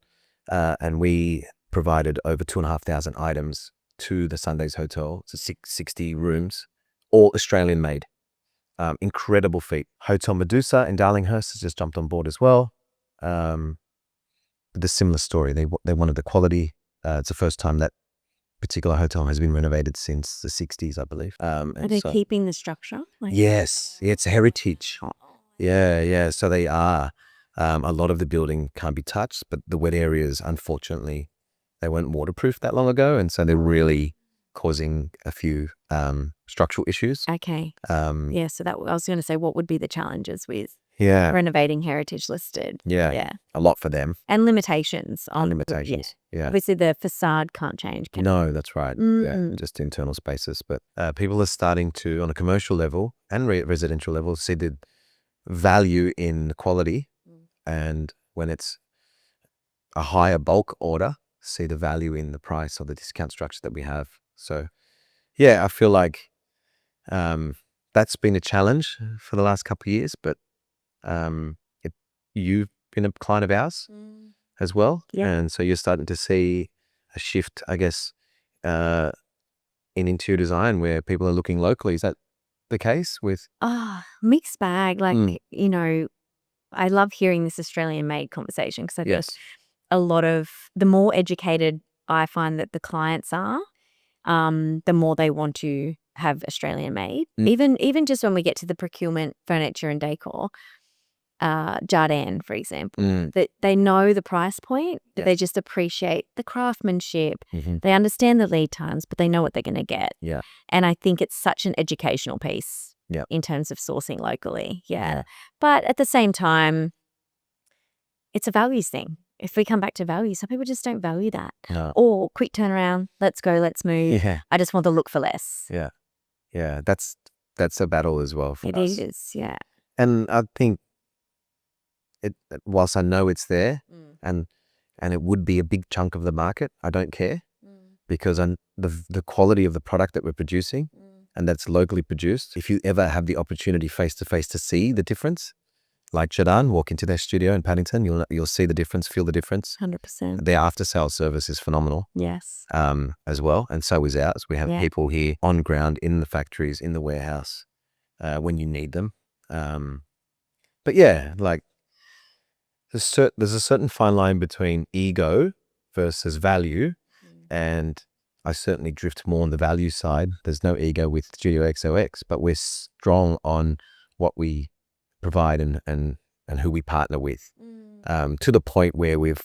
Speaker 1: and we provided over 2,500 items to the Sundays Hotel. It's 60 rooms, all Australian made. Incredible feat. Hotel Medusa in Darlinghurst has just jumped on board as well. With a similar story. They wanted the quality. It's the first time that particular hotel has been renovated since the 60s, I believe.
Speaker 2: Are they keeping the structure?
Speaker 1: Yes, it's heritage. Yeah. So they are. A lot of the building can't be touched, but the wet areas, unfortunately, they weren't waterproof that long ago, and so they're really causing a few structural issues.
Speaker 2: Okay. Yeah. So that I was going to say, what would be the challenges with
Speaker 1: Yeah.
Speaker 2: renovating heritage listed?
Speaker 1: Yeah. A lot for them.
Speaker 2: And limitations on
Speaker 1: Limitations. Yeah.
Speaker 2: Obviously, the facade can't change.
Speaker 1: No, that's right. Yeah, just internal spaces. But people are starting to, on a commercial level and residential level, see the value in the quality, and when it's a higher bulk order, see the value in the price or the discount structure that we have. So, yeah, I feel like that's been a challenge for the last couple of years, but you've been a client of ours as well.
Speaker 2: Yeah.
Speaker 1: And so you're starting to see a shift, I guess, in interior design where people are looking locally. Is that the case with?
Speaker 2: Mixed bag. Like, you know, I love hearing this Australian made conversation because I think a lot of the more educated I find that the clients are, the more they want to have Australian made. Even just when we get to the procurement, furniture and decor, Jardin, for example, that they know the price point, but they just appreciate the craftsmanship. They understand the lead times, but they know what they're going to get.
Speaker 1: Yeah.
Speaker 2: And I think it's such an educational piece in terms of sourcing locally. Yeah. But at the same time, it's a values thing. If we come back to value, some people just don't value that.
Speaker 1: No.
Speaker 2: Or quick turnaround, let's go, let's move.
Speaker 1: Yeah.
Speaker 2: I just want the look for less.
Speaker 1: Yeah. Yeah. That's a battle as well for us.
Speaker 2: It is, yeah.
Speaker 1: And I think whilst I know it's there and it would be a big chunk of the market, I don't care because the quality of the product that we're producing and that's locally produced, if you ever have the opportunity face to face to see the difference, like Jonathon, walk into their studio in Paddington, you'll see the difference, feel the difference.
Speaker 2: 100%.
Speaker 1: Their after sales service is phenomenal.
Speaker 2: Yes.
Speaker 1: As well, and so is ours. We have people here on ground in the factories, in the warehouse, when you need them. But yeah, like there's a certain fine line between ego versus value, and I certainly drift more on the value side. There's no ego with Studio xOx, but we're strong on what we provide and who we partner with, to the point where we've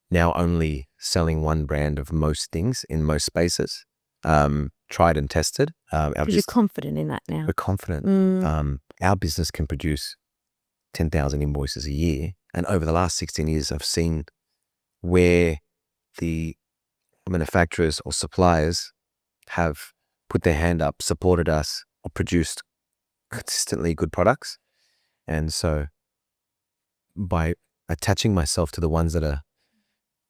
Speaker 1: now only selling one brand of most things in most spaces, tried and tested.
Speaker 2: Because you're confident in that now.
Speaker 1: We're confident. Our business can produce 10,000 invoices a year. And over the last 16 years, I've seen where the manufacturers or suppliers have put their hand up, supported us, or produced consistently good products. And so by attaching myself to the ones that are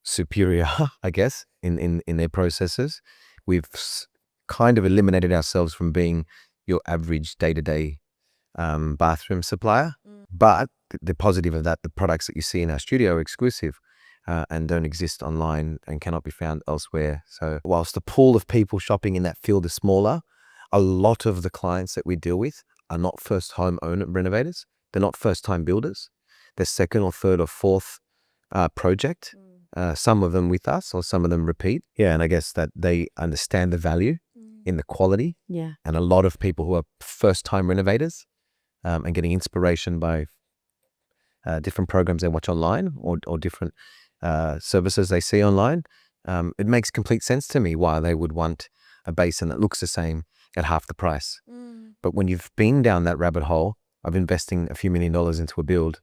Speaker 1: superior, I guess, in their processes, we've kind of eliminated ourselves from being your average day-to-day bathroom supplier. But the positive of that, the products that you see in our studio are exclusive and don't exist online and cannot be found elsewhere. So whilst the pool of people shopping in that field is smaller, a lot of the clients that we deal with are not first home owner renovators. They're not first time builders. They're second or third or fourth project. Some of them with us or some of them repeat. Yeah, and I guess that they understand the value in the quality.
Speaker 2: Yeah.
Speaker 1: And a lot of people who are first time renovators and getting inspiration by different programs they watch online or different services they see online, it makes complete sense to me why they would want a basin that looks the same at half the price. But when you've been down that rabbit hole of investing a few $1 million into a build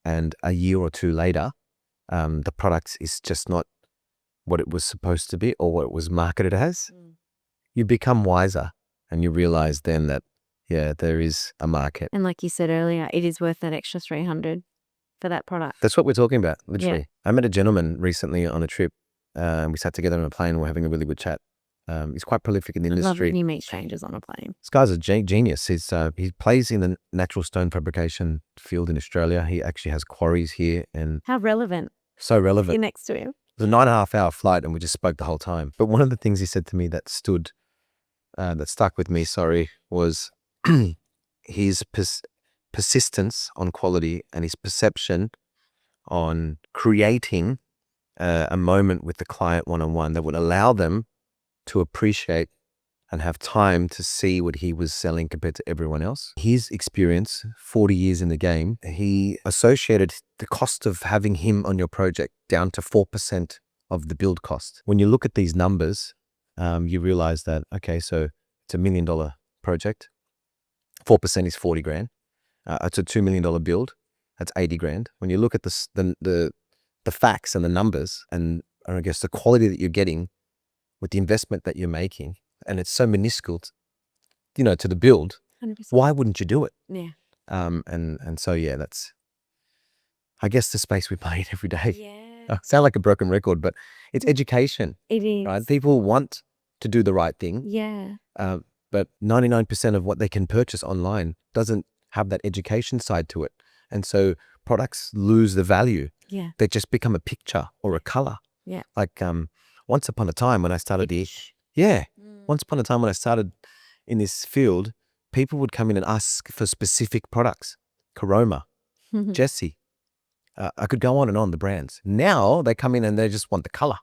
Speaker 1: and a year or two later, the product is just not what it was supposed to be or what it was marketed as, you become wiser and you realize then that, yeah, there is a market.
Speaker 2: And like you said earlier, it is worth that extra $300 for that product.
Speaker 1: That's what we're talking about, literally. Yeah. I met a gentleman recently on a trip. We sat together on a plane. We're having a really good chat. He's quite prolific in the industry.
Speaker 2: I love when you meet strangers on a plane.
Speaker 1: This guy's a genius. He plays in the natural stone fabrication field in Australia. He actually has quarries here. And
Speaker 2: how relevant.
Speaker 1: So relevant.
Speaker 2: You're next to him.
Speaker 1: It was a 9.5 hour flight and we just spoke the whole time. But one of the things he said to me that stuck with me, was his persistence on quality and his perception on creating a moment with the client one-on-one that would allow them to appreciate and have time to see what he was selling compared to everyone else. His experience, 40 years in the game, he associated the cost of having him on your project down to 4% of the build cost. When you look at these numbers, you realize that, okay, so it's $1 million project. 4% is 40 grand. It's a $2 million build. That's 80 grand. When you look at the facts and the numbers and I guess the quality that you're getting with the investment that you're making, and it's so minuscule, to the build,
Speaker 2: 100%.
Speaker 1: Why wouldn't you do it?
Speaker 2: Yeah.
Speaker 1: And so, yeah, that's, I guess, the space we play in every day.
Speaker 2: Yeah.
Speaker 1: I sound like a broken record, but it's education.
Speaker 2: It is.
Speaker 1: Right? People want to do the right thing.
Speaker 2: Yeah.
Speaker 1: But 99% of what they can purchase online doesn't have that education side to it. And so products lose the value.
Speaker 2: Yeah.
Speaker 1: They just become a picture or a color.
Speaker 2: Yeah.
Speaker 1: Like once upon a time when I started once upon a time when I started in this field, people would come in and ask for specific products. Caroma, Jesse. I could go on and on the brands. Now they come in and they just want the color.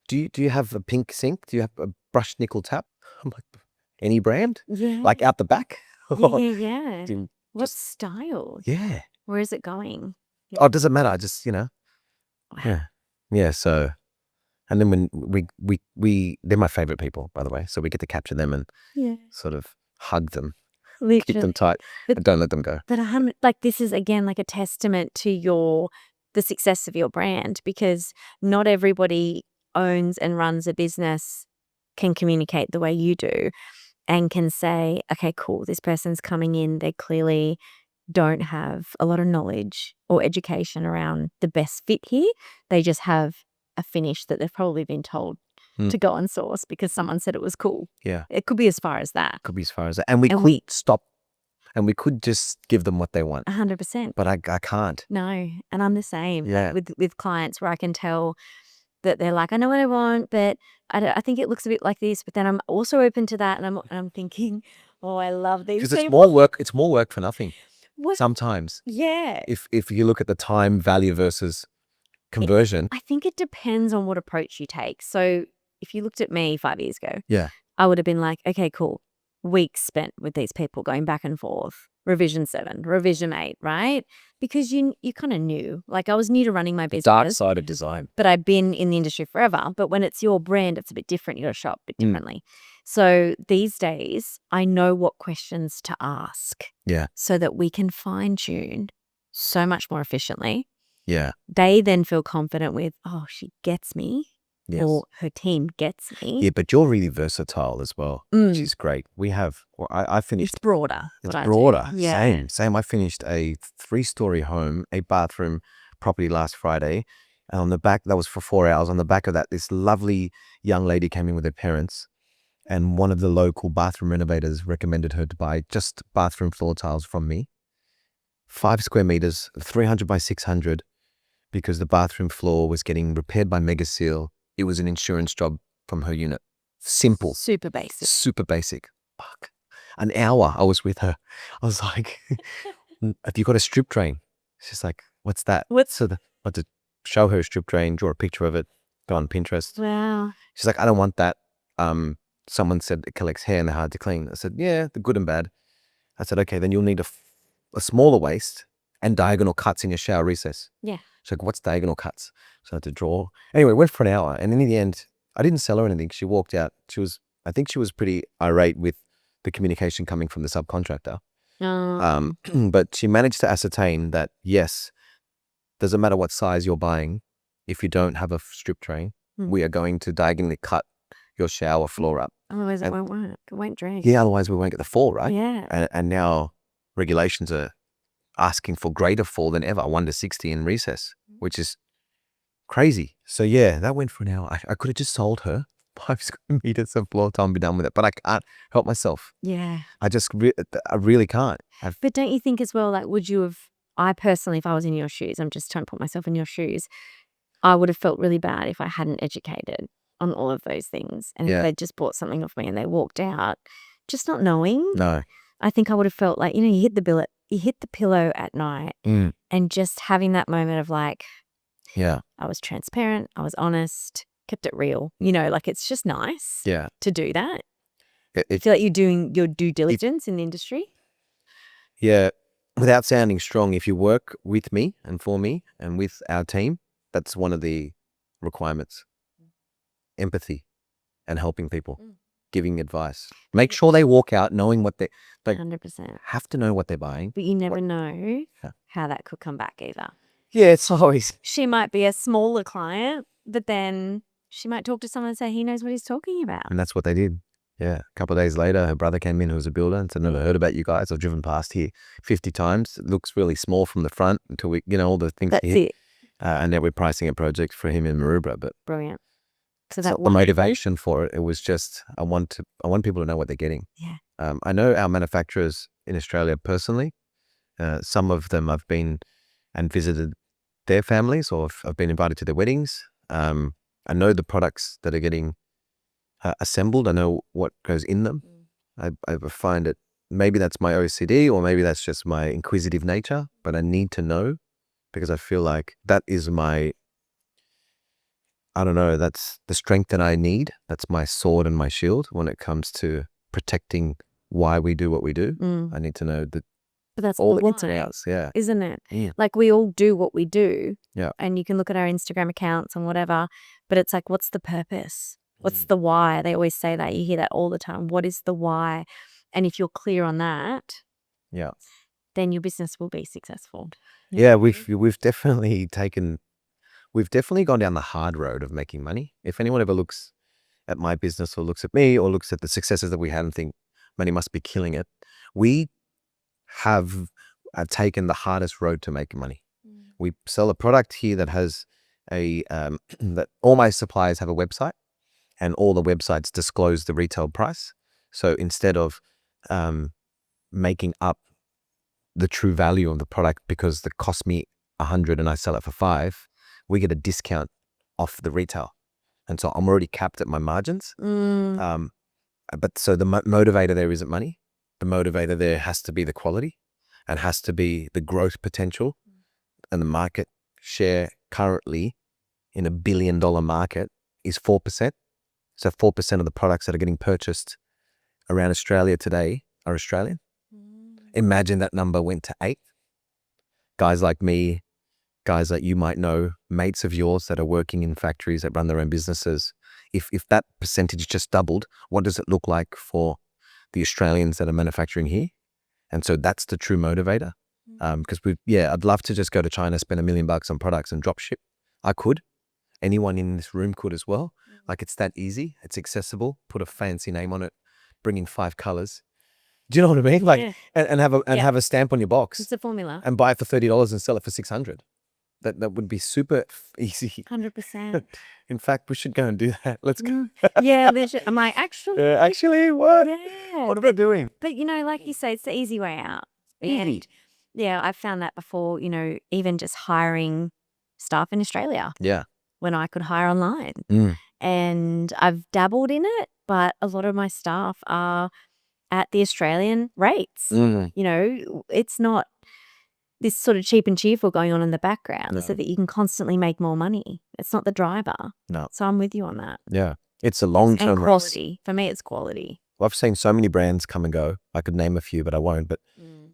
Speaker 1: Do you have a pink sink? Do you have a brushed nickel tap? I'm like, any brand?
Speaker 2: Yeah.
Speaker 1: Like out the back?
Speaker 2: Yeah. What style?
Speaker 1: Yeah.
Speaker 2: Where is it going? Yeah.
Speaker 1: Oh, it doesn't matter. I just,
Speaker 2: Wow.
Speaker 1: Yeah. So, and then when we they're my favorite people, by the way. So we get to capture them and sort of hug them,
Speaker 2: literally.
Speaker 1: keep them tight, and don't let them go.
Speaker 2: But this is again like a testament to the success of your brand, because not everybody owns and runs a business can communicate the way you do and can say, okay, cool, this person's coming in, they clearly don't have a lot of knowledge or education around the best fit here. They just have a finish that they've probably been told to go and source because someone said it was cool.
Speaker 1: Yeah.
Speaker 2: It could be as far as that.
Speaker 1: Could be as far as that. And we could stop and we could just give them what they want.
Speaker 2: 100%.
Speaker 1: But I can't.
Speaker 2: No. And I'm the same.
Speaker 1: Yeah.
Speaker 2: With clients where I can tell that they're like, I know what I want, but I think it looks a bit like this. But then I'm also open to that. And I'm thinking, oh, I love these people.
Speaker 1: Because it's more work. It's more work for nothing.
Speaker 2: What?
Speaker 1: Sometimes.
Speaker 2: Yeah.
Speaker 1: If you look at the time value versus conversion.
Speaker 2: I think it depends on what approach you take. So if you looked at me 5 years ago,
Speaker 1: yeah,
Speaker 2: I would have been like, okay, cool. Weeks spent with these people going back and forth. Revision 7, revision 8, right? Because you kind of knew. Like I was new to running my business.
Speaker 1: Dark side of design.
Speaker 2: But I've been in the industry forever. But when it's your brand, it's a bit different. You got to show up a bit differently. So these days, I know what questions to ask.
Speaker 1: Yeah.
Speaker 2: So that we can fine tune so much more efficiently.
Speaker 1: Yeah.
Speaker 2: They then feel confident with, oh, she gets me.
Speaker 1: Yes.
Speaker 2: Or her team gets me.
Speaker 1: Yeah, but you're really versatile as well, which is great. We have, I finished.
Speaker 2: It's broader.
Speaker 1: It's broader.
Speaker 2: Yeah.
Speaker 1: Same. I finished a 3-story home, 8-bathroom property last Friday. And on the back, that was for 4 hours. On the back of that, this lovely young lady came in with her parents. And one of the local bathroom renovators recommended her to buy just bathroom floor tiles from me 5 square meters, 300 by 600, because the bathroom floor was getting repaired by Mega Seal. It was an insurance job from her unit. Simple.
Speaker 2: Super basic.
Speaker 1: Super basic. Fuck. An hour I was with her. I was like, have you got a strip drain? She's like, what's that? So I had to show her a strip drain, draw a picture of it, go on Pinterest.
Speaker 2: Wow.
Speaker 1: She's like, I don't want that. Someone said it collects hair and they're hard to clean. I said, yeah, the good and bad. I said, okay, then you'll need a smaller waist and diagonal cuts in your shower recess.
Speaker 2: Yeah.
Speaker 1: She's like, what's diagonal cuts? So I had to draw. Anyway, it went for an hour. And in the end, I didn't sell her anything. She walked out. I think she was pretty irate with the communication coming from the subcontractor. But she managed to ascertain that, yes, doesn't matter what size you're buying. If you don't have a strip drain, we are going to diagonally cut your shower floor up.
Speaker 2: Otherwise it won't work. It won't drain.
Speaker 1: Yeah, otherwise we won't get the fall, right?
Speaker 2: Yeah.
Speaker 1: And now regulations are asking for greater fall than ever, 1 to 60 in recess, which is crazy. So yeah, that went for an hour. I could have just sold her 5 square meters of floor time and be done with it, but I can't help myself.
Speaker 2: Yeah.
Speaker 1: I really can't.
Speaker 2: But don't you think as well, like, I personally, if I was in your shoes, I'm just trying to put myself in your shoes, I would have felt really bad if I hadn't educated on all of those things. And if they just bought something off me and they walked out, just not knowing.
Speaker 1: No.
Speaker 2: I think I would have felt like, you hit the pillow at night and just having that moment of like,
Speaker 1: yeah,
Speaker 2: I was transparent, I was honest, kept it real. Like it's just nice to do that. I feel like you're doing your due diligence in the industry.
Speaker 1: Yeah. Without sounding strong, if you work with me and for me and with our team, that's one of the requirements. Empathy and helping people, giving advice. Make sure they walk out knowing what
Speaker 2: 100%.
Speaker 1: Have to know what they're buying.
Speaker 2: But you never know how that could come back either.
Speaker 1: Yeah, it's always.
Speaker 2: She might be a smaller client, but then she might talk to someone and say he knows what he's talking about.
Speaker 1: And that's what they did. Yeah. A couple of days later, her brother came in who was a builder and said, never heard about you guys. I've driven past here 50 times. It looks really small from the front until we, all the things.
Speaker 2: That's it.
Speaker 1: And now we're pricing a project for him in Maroubra. But
Speaker 2: brilliant. So
Speaker 1: the motivation for it was just, I want people to know what they're getting.
Speaker 2: Yeah.
Speaker 1: I know our manufacturers in Australia personally. Some of them I've been and visited their families, or I've been invited to their weddings. I know the products that are getting assembled. I know what goes in them. I find it, maybe that's my OCD or maybe that's just my inquisitive nature, but I need to know because I feel like that is that's the strength that I need. That's my sword and my shield when it comes to protecting why we do what we do. I need to know that.
Speaker 2: But that's
Speaker 1: all the ins and outs,
Speaker 2: isn't it?
Speaker 1: Yeah.
Speaker 2: Like we all do what we do.
Speaker 1: Yeah.
Speaker 2: And you can look at our Instagram accounts and whatever, but it's like, what's the purpose? What's the why? They always say that. You hear that all the time. What is the why? And if you're clear on that, then your business will be successful.
Speaker 1: Yeah, we've definitely gone down the hard road of making money. If anyone ever looks at my business or looks at me or looks at the successes that we had and think, man, he must be killing it. We have taken the hardest road to make money. We sell a product here that has that all my suppliers have a website and all the websites disclose the retail price. So instead of making up the true value of the product because it cost me 100 and I sell it for 5, we get a discount off the retail. And so I'm already capped at my margins. But so the motivator there isn't money. The motivator there has to be the quality and has to be the growth potential. And the market share currently in $1 billion market is 4%. So 4% of the products that are getting purchased around Australia today are Australian. Imagine that number went to 8. Guys like me, guys that you might know, mates of yours that are working in factories that run their own businesses. If that percentage just doubled, what does it look like for the Australians that are manufacturing here? And so that's the true motivator. Because I'd love to just go to China, spend $1 million on products and drop ship. I could. Anyone in this room could as well. Like it's that easy. It's accessible. Put a fancy name on it. Bring in 5 colors. Do you know what I mean? Like, and have a stamp on your box.
Speaker 2: It's the formula.
Speaker 1: And buy it for $30 and sell it for $600. That would be super easy.
Speaker 2: 100%.
Speaker 1: In fact, we should go and do that. Let's go.
Speaker 2: Yeah, I'm like, actually.
Speaker 1: Actually, what?
Speaker 2: Yeah.
Speaker 1: What am I doing?
Speaker 2: But like you say, it's the easy way out.
Speaker 1: Easy.
Speaker 2: Yeah, I've found that before, even just hiring staff in Australia
Speaker 1: Yeah.
Speaker 2: when I could hire online.
Speaker 1: Mm.
Speaker 2: And I've dabbled in it, but a lot of my staff are at the Australian rates.
Speaker 1: Mm.
Speaker 2: It's not this sort of cheap and cheerful going on in the background
Speaker 1: No.
Speaker 2: so that you can constantly make more money. It's not the driver.
Speaker 1: No.
Speaker 2: So I'm with you on that.
Speaker 1: Yeah. It's a
Speaker 2: And
Speaker 1: long-term race.
Speaker 2: quality. For me, it's quality.
Speaker 1: Well, I've seen so many brands come and go. I could name a few, but I won't. But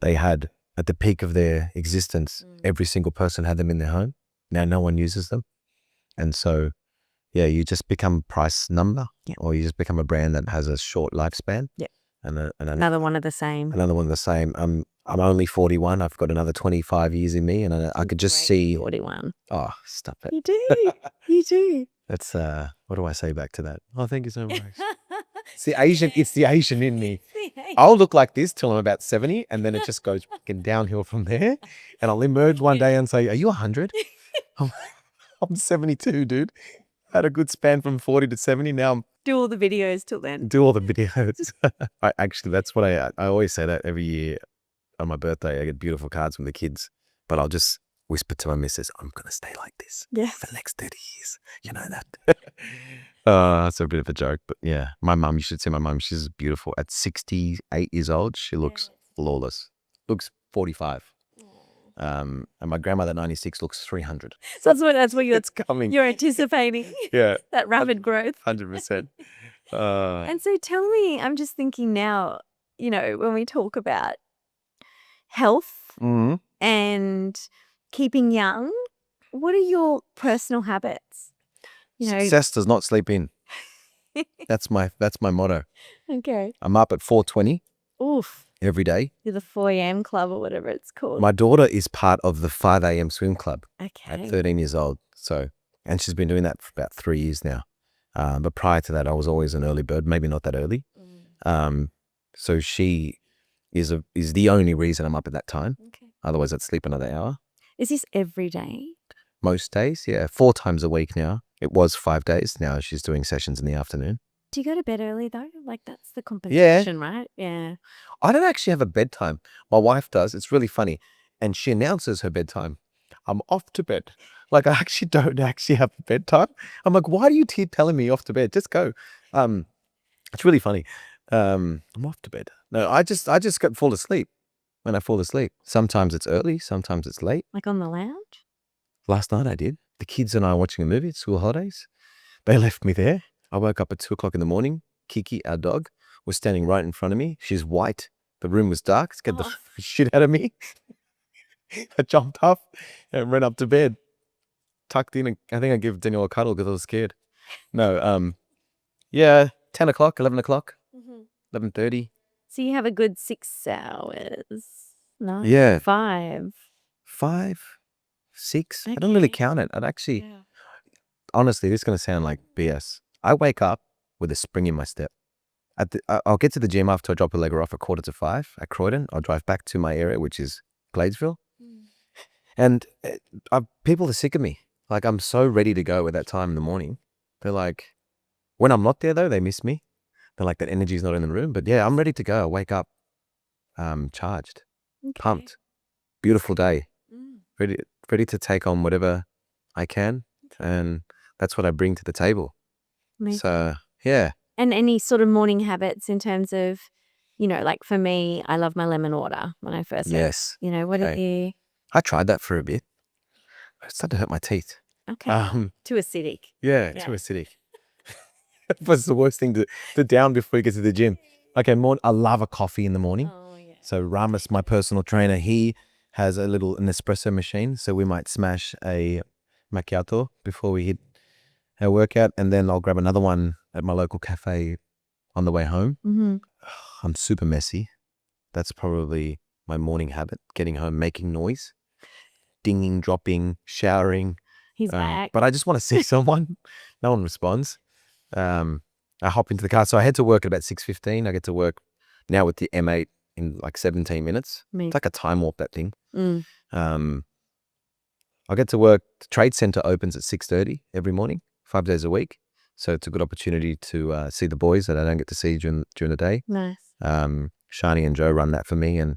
Speaker 1: they had, at the peak of their existence, every single person had them in their home. Now no one uses them. And so, yeah, you just become a price number, or you just become a brand that has a short lifespan.
Speaker 2: Yeah.
Speaker 1: And
Speaker 2: Another one of the same.
Speaker 1: Another one of the same. I'm only 41. I've got another 25 years in me, and I could just see.
Speaker 2: 41.
Speaker 1: Oh, stop it.
Speaker 2: You do. You do.
Speaker 1: That's what do I say back to that? Oh, thank you so much. It's the Asian in me. I'll look like this till I'm about 70, and then it just goes fucking downhill from there. And I'll emerge one day and say, "Are you 100?" I'm 72, dude. I had a good span from 40 to 70. Now I'm
Speaker 2: Do all the videos till then.
Speaker 1: do all the videos. That's what I always say that every year on my birthday. I get beautiful cards from the kids, but I'll just whisper to my missus, "I'm gonna stay like this for the next 30 years." You know that. It's a bit of a joke, but yeah, my mum. You should see my mum. She's beautiful. At 68 years old, she looks flawless. Looks 45. And my grandmother, 96, looks 300.
Speaker 2: So that's what
Speaker 1: It's coming.
Speaker 2: you're anticipating.
Speaker 1: Yeah,
Speaker 2: That rapid growth.
Speaker 1: 100%.
Speaker 2: And so tell me, I'm just thinking now, when we talk about health
Speaker 1: Mhm.
Speaker 2: and keeping young, what are your personal habits?
Speaker 1: Success does not sleep in. That's my motto.
Speaker 2: Okay.
Speaker 1: I'm up at 4:20
Speaker 2: Oof.
Speaker 1: every day.
Speaker 2: You're the 4 a.m. club or whatever it's called.
Speaker 1: My daughter is part of the 5 a.m. swim club at
Speaker 2: Okay.
Speaker 1: 13 years old. So, and she's been doing that for about 3 years now. But prior to that, I was always an early bird, maybe not that early. So she is the only reason I'm up at that time.
Speaker 2: Okay.
Speaker 1: Otherwise, I'd sleep another hour.
Speaker 2: Is this every day?
Speaker 1: Most days, yeah. 4 times a week now. It was 5 days. Now she's doing sessions in the afternoon.
Speaker 2: Do you go to bed early though? Like that's the compensation, right? Yeah.
Speaker 1: I don't actually have a bedtime. My wife does. It's really funny. And she announces her bedtime. I'm off to bed. Like I actually don't actually have a bedtime. I'm like, why do you keep telling me off to bed? Just go. It's really funny. I'm off to bed. No, I just fall asleep when I fall asleep. Sometimes it's early. Sometimes it's late.
Speaker 2: Like on the lounge?
Speaker 1: Last night I did. The kids and I were watching a movie at school holidays. They left me there. I woke up at 2 o'clock in the morning. Kiki, our dog, was standing right in front of me. She's white. The room was dark. Scared the shit out of me. I jumped up and ran up to bed. Tucked in, and I think I gave Daniel a cuddle because I was scared. No, yeah, 10 o'clock, 11 o'clock, 11:30.
Speaker 2: So you have a good 6 hours. No.
Speaker 1: Yeah.
Speaker 2: 5.
Speaker 1: 5, 6. I don't really
Speaker 2: Okay.
Speaker 1: count it. I'd actually, honestly, this is going to sound like BS. I wake up with a spring in my step. I'll get to the gym after I drop a legger off at 4:45 at Croydon. I'll drive back to my area, which is Gladesville. And people are sick of me. Like, I'm so ready to go at that time in the morning. They're like, when I'm not there, though, they miss me. They're like, that energy's not in the room. But yeah, I'm ready to go. I wake up charged, pumped. Beautiful day. Ready to take on whatever I can. And that's what I bring to the table.
Speaker 2: Amazing.
Speaker 1: So, yeah.
Speaker 2: And any sort of morning habits in terms of, like for me, I love my lemon water when I first
Speaker 1: Yes.
Speaker 2: what are you?
Speaker 1: I tried that for a bit. It started to hurt my teeth.
Speaker 2: Okay. Too acidic.
Speaker 1: Yeah, too acidic. It was the worst thing to down before you get to the gym. Okay, I love a coffee in the morning.
Speaker 2: Oh, yeah.
Speaker 1: So Ramus, my personal trainer, he has an espresso machine. So we might smash a macchiato before we hit our workout. And then I'll grab another one at my local cafe on the way home. I'm super messy. That's probably my morning habit. Getting home, making noise. Dinging, dropping, showering.
Speaker 2: He's back.
Speaker 1: But I just want to see someone. No one responds. I hop into the car. So I head to work at about 6:15. I get to work now with the M8 in like 17 minutes. It's like a time warp, that thing. I get to work. The trade center opens at 6:30 every morning, 5 days a week. So it's a good opportunity to see the boys that I don't get to see during the day.
Speaker 2: Nice.
Speaker 1: Shani and Joe run that for me. And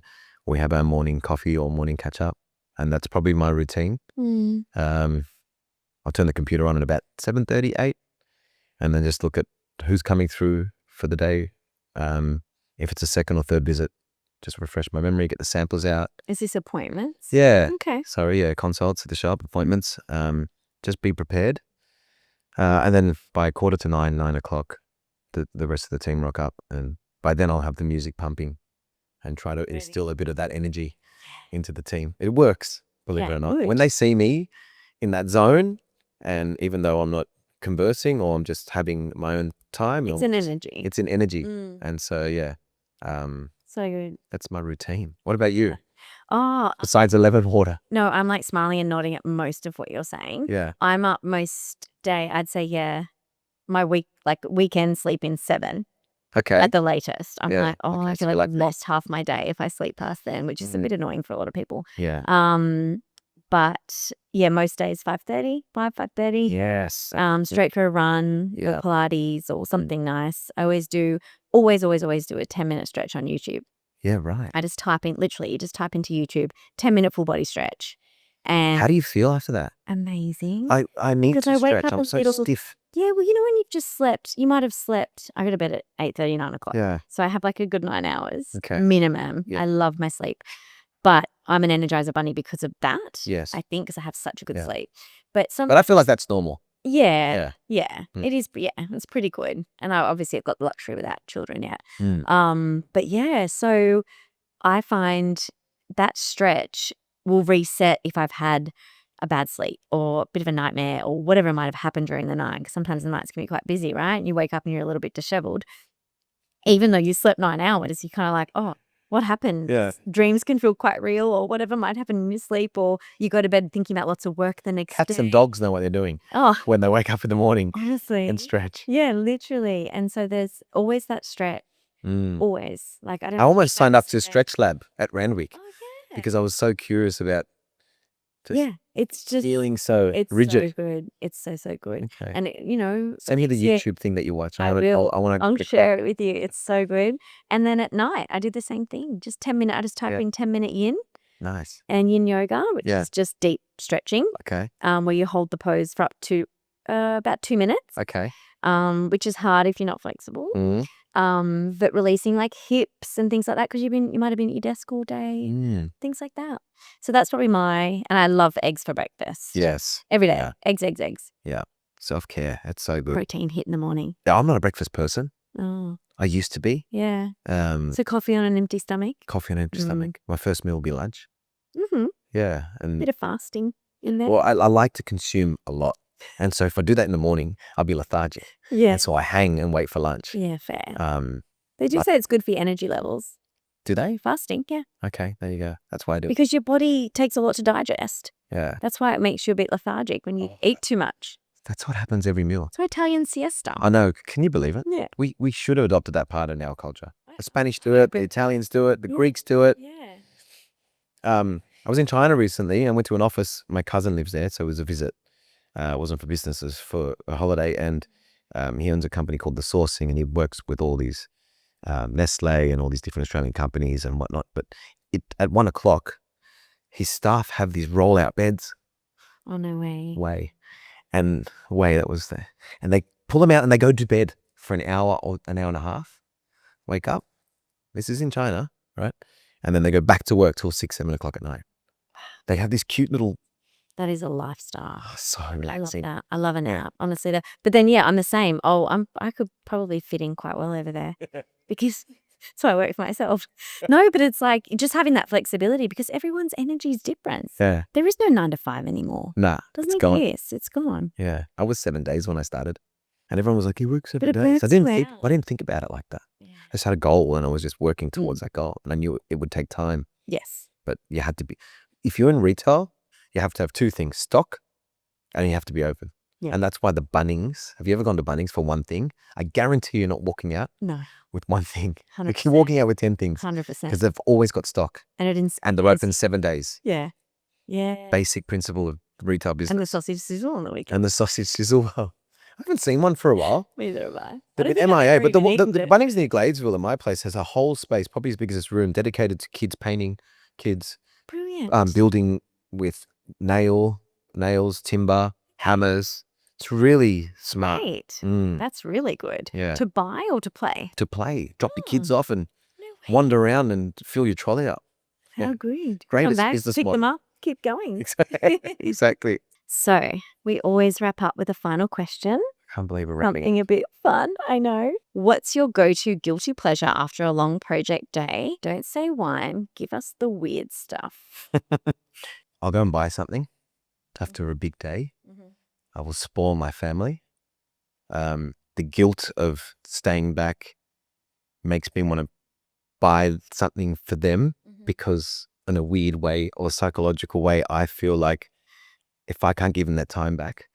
Speaker 1: we have our morning coffee or morning catch up, and that's probably my routine. I'll turn the computer on at about 7:30, 8, and then just look at who's coming through for the day. If it's a second or third visit, just refresh my memory, get the samplers out.
Speaker 2: Is this appointments?
Speaker 1: Yeah.
Speaker 2: Okay.
Speaker 1: Sorry, yeah, consults at the shop, appointments. Just be prepared. And then by 8:45, 9 o'clock, the rest of the team rock up, and by then I'll have the music pumping and try to instill a bit of that energy into the team. It works, believe it or not.
Speaker 2: good.
Speaker 1: When they see me in that zone, and even though I'm not conversing or I'm just having my own time,
Speaker 2: It's an energy.
Speaker 1: it's an energy. And so, yeah,
Speaker 2: So good.
Speaker 1: that's my routine. What about you?
Speaker 2: Oh,
Speaker 1: Besides 11 water?
Speaker 2: no, I'm like smiling and nodding at most of what you're saying.
Speaker 1: Yeah.
Speaker 2: I'm up most day, I'd say, my weekend sleep in 7
Speaker 1: Okay.
Speaker 2: at the latest. I'm
Speaker 1: Yeah.
Speaker 2: like,
Speaker 1: Okay,
Speaker 2: I
Speaker 1: so
Speaker 2: feel
Speaker 1: you're
Speaker 2: like
Speaker 1: like
Speaker 2: I've lost half my day if I sleep past then, which is a bit annoying for a lot of people.
Speaker 1: Yeah.
Speaker 2: But yeah, most days 5:30, 5:30.
Speaker 1: Yes.
Speaker 2: Straight for a run, or
Speaker 1: Yeah.
Speaker 2: Pilates or something nice. I always do a 10-minute stretch on YouTube.
Speaker 1: Yeah, right.
Speaker 2: I just type in, literally, you just type into YouTube, 10-minute full body stretch. And
Speaker 1: How do you feel after that?
Speaker 2: amazing.
Speaker 1: I need
Speaker 2: Because
Speaker 1: to
Speaker 2: I wake
Speaker 1: stretch.
Speaker 2: up
Speaker 1: I'm
Speaker 2: a
Speaker 1: so
Speaker 2: little-
Speaker 1: stiff.
Speaker 2: Yeah, well, when you've just slept, you might have slept. I go to bed at 8:30, 9 o'clock.
Speaker 1: Yeah.
Speaker 2: So I have like a good 9 hours
Speaker 1: Okay.
Speaker 2: minimum.
Speaker 1: Yeah.
Speaker 2: I love my sleep. But I'm an Energizer bunny because of that.
Speaker 1: Yes.
Speaker 2: I think because I have such a good
Speaker 1: Yeah.
Speaker 2: sleep. But
Speaker 1: But I feel like that's normal.
Speaker 2: yeah.
Speaker 1: Mm.
Speaker 2: It is. Yeah, it's pretty good. And I obviously have got the luxury without children yet.
Speaker 1: Mm.
Speaker 2: But yeah, so I find that stretch will reset if I've had a bad sleep or a bit of a nightmare or whatever might have happened during the night. Because sometimes the nights can be quite busy, right? And you wake up and you're a little bit disheveled. Even though you slept 9 hours, you're kind of like, oh, what happened?
Speaker 1: Yeah.
Speaker 2: Dreams can feel quite real, or whatever might happen in your sleep, or you go to bed thinking about lots of work the next
Speaker 1: Cats
Speaker 2: day.
Speaker 1: and dogs know what they're doing
Speaker 2: Oh,
Speaker 1: when they wake up in the morning
Speaker 2: honestly.
Speaker 1: and stretch.
Speaker 2: Yeah, literally. And so there's always that stretch.
Speaker 1: Mm.
Speaker 2: Always. Like I don't
Speaker 1: I almost
Speaker 2: think
Speaker 1: signed up
Speaker 2: that's
Speaker 1: to Stretch Lab at Randwick
Speaker 2: Oh yeah.
Speaker 1: because I was so curious about just
Speaker 2: Yeah, it's just
Speaker 1: feeling so
Speaker 2: it's
Speaker 1: rigid.
Speaker 2: so good. It's so good.
Speaker 1: Okay.
Speaker 2: And it,
Speaker 1: Send me the
Speaker 2: yeah,
Speaker 1: YouTube thing that you watch.
Speaker 2: I will.
Speaker 1: I want
Speaker 2: I'll
Speaker 1: to.
Speaker 2: share it with you. It's so good. And then at night, I did the same thing. Just 10 minute. I just type
Speaker 1: Yeah.
Speaker 2: in 10-minute yin
Speaker 1: Nice.
Speaker 2: and yin yoga, which
Speaker 1: Yeah.
Speaker 2: is just deep stretching,
Speaker 1: Okay.
Speaker 2: where you hold the pose for up to about 2 minutes,
Speaker 1: Okay.
Speaker 2: which is hard if you're not flexible.
Speaker 1: Mm.
Speaker 2: But releasing like hips and things like that because you might have been at your desk all day,
Speaker 1: Mm.
Speaker 2: things like that. So that's probably and I love eggs for breakfast.
Speaker 1: Yes.
Speaker 2: Every day.
Speaker 1: Yeah.
Speaker 2: Eggs.
Speaker 1: Self-care. It's so good.
Speaker 2: Protein hit in the morning.
Speaker 1: Yeah, I'm not a breakfast person.
Speaker 2: Oh,
Speaker 1: I used to be.
Speaker 2: yeah.
Speaker 1: Um,
Speaker 2: So coffee on an empty stomach.
Speaker 1: coffee on an empty stomach. My first meal will be lunch.
Speaker 2: Mm-hmm.
Speaker 1: Yeah. And
Speaker 2: Bit of fasting in there.
Speaker 1: well, I like to consume a lot. And so if I do that in the morning, I'll be lethargic.
Speaker 2: Yeah.
Speaker 1: And so I hang and wait for lunch.
Speaker 2: Yeah, fair. They do
Speaker 1: but-
Speaker 2: say it's good for your energy levels.
Speaker 1: Do they?
Speaker 2: Fasting, yeah.
Speaker 1: Okay, there you go. That's why I do it.
Speaker 2: Because your body takes a lot to digest.
Speaker 1: Yeah.
Speaker 2: That's why it makes you a bit lethargic when you eat too much.
Speaker 1: That's what happens every meal.
Speaker 2: It's Italian siesta.
Speaker 1: I know. Can you believe it?
Speaker 2: Yeah.
Speaker 1: We should have adopted that part in our culture. The Spanish do it. The Italians do it. The
Speaker 2: Yeah.
Speaker 1: Greeks do it.
Speaker 2: Yeah.
Speaker 1: I was in China recently and went to an office. My cousin lives there, so it was a visit. It wasn't for business, it was for a holiday. And he owns a company called The Sourcing, and he works with all these Nestle and all these different Australian companies and whatnot. But at 1 o'clock, his staff have these roll-out beds.
Speaker 2: Oh, no way.
Speaker 1: That was there. And they pull them out and they go to bed for an hour or an hour and a half. Wake up. This is in China, right? And then they go back to work till 6, 7 o'clock at night. They have this cute little,
Speaker 2: That is a lifestyle.
Speaker 1: so
Speaker 2: I love
Speaker 1: relaxing.
Speaker 2: that. I love a nap, honestly. But then, yeah, I'm the same. I could probably fit in quite well over there because so I work for myself. No, but it's like just having that flexibility because everyone's energy is different.
Speaker 1: Yeah.
Speaker 2: There is no 9 to 5 anymore.
Speaker 1: Nah,
Speaker 2: Doesn't
Speaker 1: it's gone.
Speaker 2: exist. It's gone.
Speaker 1: Yeah. I was 7 days when I started. And everyone was like, you work 7
Speaker 2: it
Speaker 1: days.
Speaker 2: burns you out.
Speaker 1: I didn't think about it like that.
Speaker 2: Yeah.
Speaker 1: I just had a goal and I was just working towards that goal. And I knew it would take time.
Speaker 2: Yes.
Speaker 1: But you had to be, if you're in retail, you have to have 2 things, stock and you have to be open.
Speaker 2: Yeah.
Speaker 1: And that's why the Bunnings, have you ever gone to Bunnings for one thing? I guarantee you're not walking out
Speaker 2: No.
Speaker 1: with one thing.
Speaker 2: 100%.
Speaker 1: You're walking out with 10 things
Speaker 2: 100%.
Speaker 1: because they've always got stock
Speaker 2: And
Speaker 1: and they're open 7 days.
Speaker 2: Yeah. Yeah.
Speaker 1: Basic principle of retail business.
Speaker 2: And the sausage sizzle on the weekend.
Speaker 1: And the sausage sizzle. Well, I haven't seen one for a while.
Speaker 2: Neither have I.
Speaker 1: They've been MIA, but the Bunnings near Gladesville in my place has a whole space, probably as big as this room, dedicated to kids painting, kids.
Speaker 2: Brilliant.
Speaker 1: Building with nails, timber, hammers. It's really smart.
Speaker 2: Great.
Speaker 1: Mm,
Speaker 2: That's really good.
Speaker 1: yeah.
Speaker 2: To buy or to play?
Speaker 1: To play. Drop the
Speaker 2: Oh,
Speaker 1: kids off and
Speaker 2: no way.
Speaker 1: wander around and fill your trolley up.
Speaker 2: How
Speaker 1: Yeah.
Speaker 2: good. Come
Speaker 1: Greatest
Speaker 2: back,
Speaker 1: business
Speaker 2: pick them
Speaker 1: model.
Speaker 2: up, keep going.
Speaker 1: Exactly.
Speaker 2: So we always wrap up with a final question.
Speaker 1: Can't believe we're wrapping
Speaker 2: Something a bit fun, I know. What's your go-to guilty pleasure after a long project day? Don't say wine. Give us the weird stuff.
Speaker 1: it. I'll go and buy something after a big day. I will spoil my family. The guilt of staying back makes me want to buy something for them because in a weird way or psychological way, I feel like if I can't give them that time back,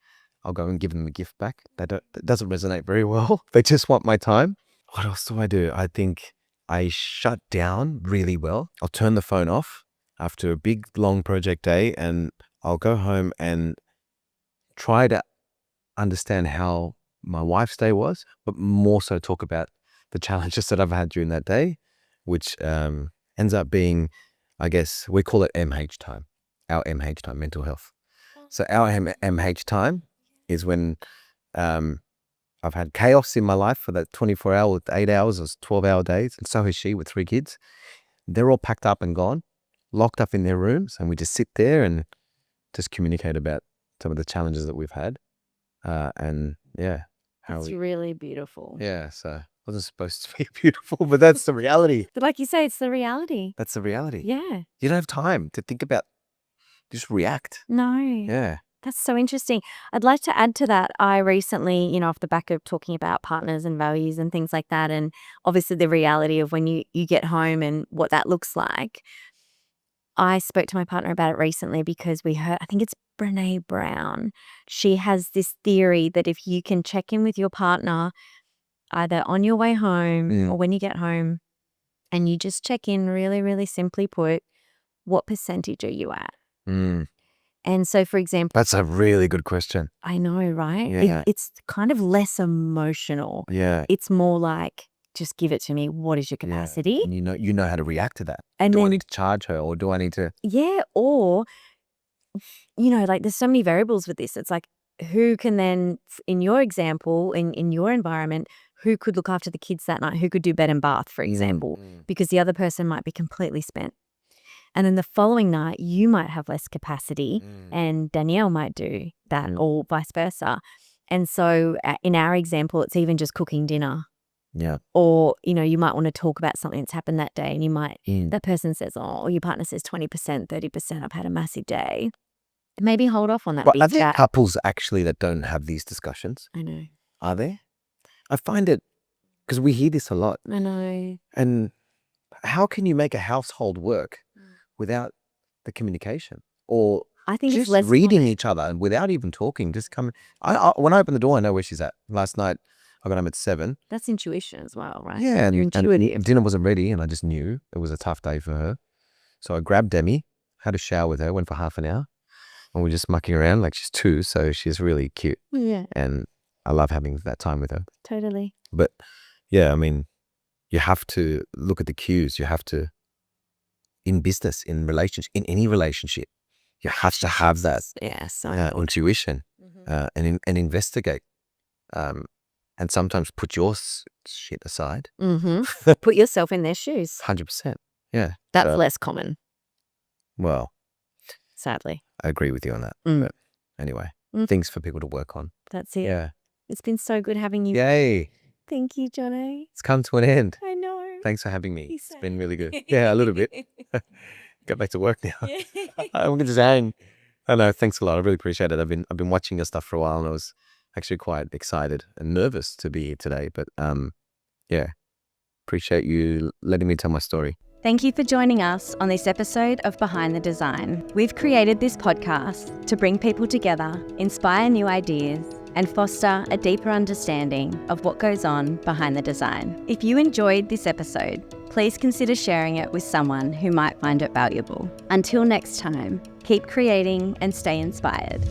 Speaker 1: I'll go and give them a gift back. That doesn't resonate very well. They just want my time. What else do? I think I shut down really well. I'll turn the phone off after a big, long project day and I'll go home and try to understand how my wife's day was, but more so talk about the challenges that I've had during that day, which ends up being, I guess, we call it MH time, our MH time, mental health. So our MH time is when I've had chaos in my life for that 24-hour, 8 hours or 12-hour days, and so has she with 3 kids. They're all packed up and gone, locked up in their rooms, and we just sit there and just communicate about some of the challenges that we've had. And yeah,
Speaker 2: It's really beautiful.
Speaker 1: yeah, so it wasn't supposed to be beautiful, but that's the reality.
Speaker 2: But like you say, it's the reality.
Speaker 1: That's the reality.
Speaker 2: Yeah.
Speaker 1: You don't have time to think about, just react.
Speaker 2: No.
Speaker 1: Yeah.
Speaker 2: That's so interesting. I'd like to add to that. I recently, off the back of talking about partners and values and things like that, and obviously the reality of when you get home and what that looks like, I spoke to my partner about it recently because we heard, I think it's Brene Brown. She has this theory that if you can check in with your partner either on your way home or when you get home and you just check in really, really simply put, what percentage are you at? And so, for example,
Speaker 1: That's a really good question.
Speaker 2: I know, right?
Speaker 1: Yeah.
Speaker 2: It's kind of less emotional.
Speaker 1: Yeah.
Speaker 2: It's more like, just give it to me. What is your capacity?
Speaker 1: And you know how to react to that.
Speaker 2: And
Speaker 1: do I
Speaker 2: then,
Speaker 1: need to charge her or do I need to?
Speaker 2: yeah, or, like there's so many variables with this. It's like, who can then, in your example, in your environment, who could look after the kids that night? Who could do bed and bath, for example, because the other person might be completely spent. And then the following night, you might have less capacity and Danielle might do that or vice versa. And so in our example, it's even just cooking dinner.
Speaker 1: Yeah.
Speaker 2: Or, you might want to talk about something that's happened that day and you might, that person says, or your partner says 20%, 30%, I've had a massive day. Maybe hold off on that big
Speaker 1: Are there
Speaker 2: chat.
Speaker 1: couples actually that don't have these discussions?
Speaker 2: I know.
Speaker 1: Are there? I find it, because we hear this a lot.
Speaker 2: I know.
Speaker 1: And how can you make a household work without the communication? Or
Speaker 2: I think
Speaker 1: just
Speaker 2: it's less
Speaker 1: reading each other and without even talking, just coming. When I open the door, I know where she's at. Last night, I got home at 7.
Speaker 2: That's intuition as well, right?
Speaker 1: Yeah,
Speaker 2: You're intuitive.
Speaker 1: and dinner wasn't ready, and I just knew it was a tough day for her. So I grabbed Demi, had a shower with her, went for half an hour, and we're just mucking around. Like, she's 2, so she's really cute,
Speaker 2: Yeah,
Speaker 1: and I love having that time with her.
Speaker 2: totally.
Speaker 1: But yeah, I mean, you have to look at the cues. You have to, in business, in relationship, in any relationship, you have to have that
Speaker 2: Yes.
Speaker 1: intuition and investigate. And sometimes put your shit aside.
Speaker 2: Put yourself in their shoes.
Speaker 1: 100%. Yeah.
Speaker 2: That's less common,
Speaker 1: Well,
Speaker 2: sadly.
Speaker 1: I agree with you on that. But anyway, things for people to work on.
Speaker 2: That's it.
Speaker 1: Yeah.
Speaker 2: It's been so good having you.
Speaker 1: Yay.
Speaker 2: Thank you, Johnny.
Speaker 1: It's come to an end.
Speaker 2: I know.
Speaker 1: Thanks for having me.
Speaker 2: He's
Speaker 1: It's been really good. Yeah, a little bit. Get back to work now. I'm going to just hang. I know. Thanks a lot. I really appreciate it. I've been watching your stuff for a while and I was actually quite excited and nervous to be here today. But yeah, appreciate you letting me tell my story.
Speaker 2: Thank you for joining us on this episode of Behind the Design. We've created this podcast to bring people together, inspire new ideas, and foster a deeper understanding of what goes on behind the design. If you enjoyed this episode, please consider sharing it with someone who might find it valuable. Until next time, keep creating and stay inspired.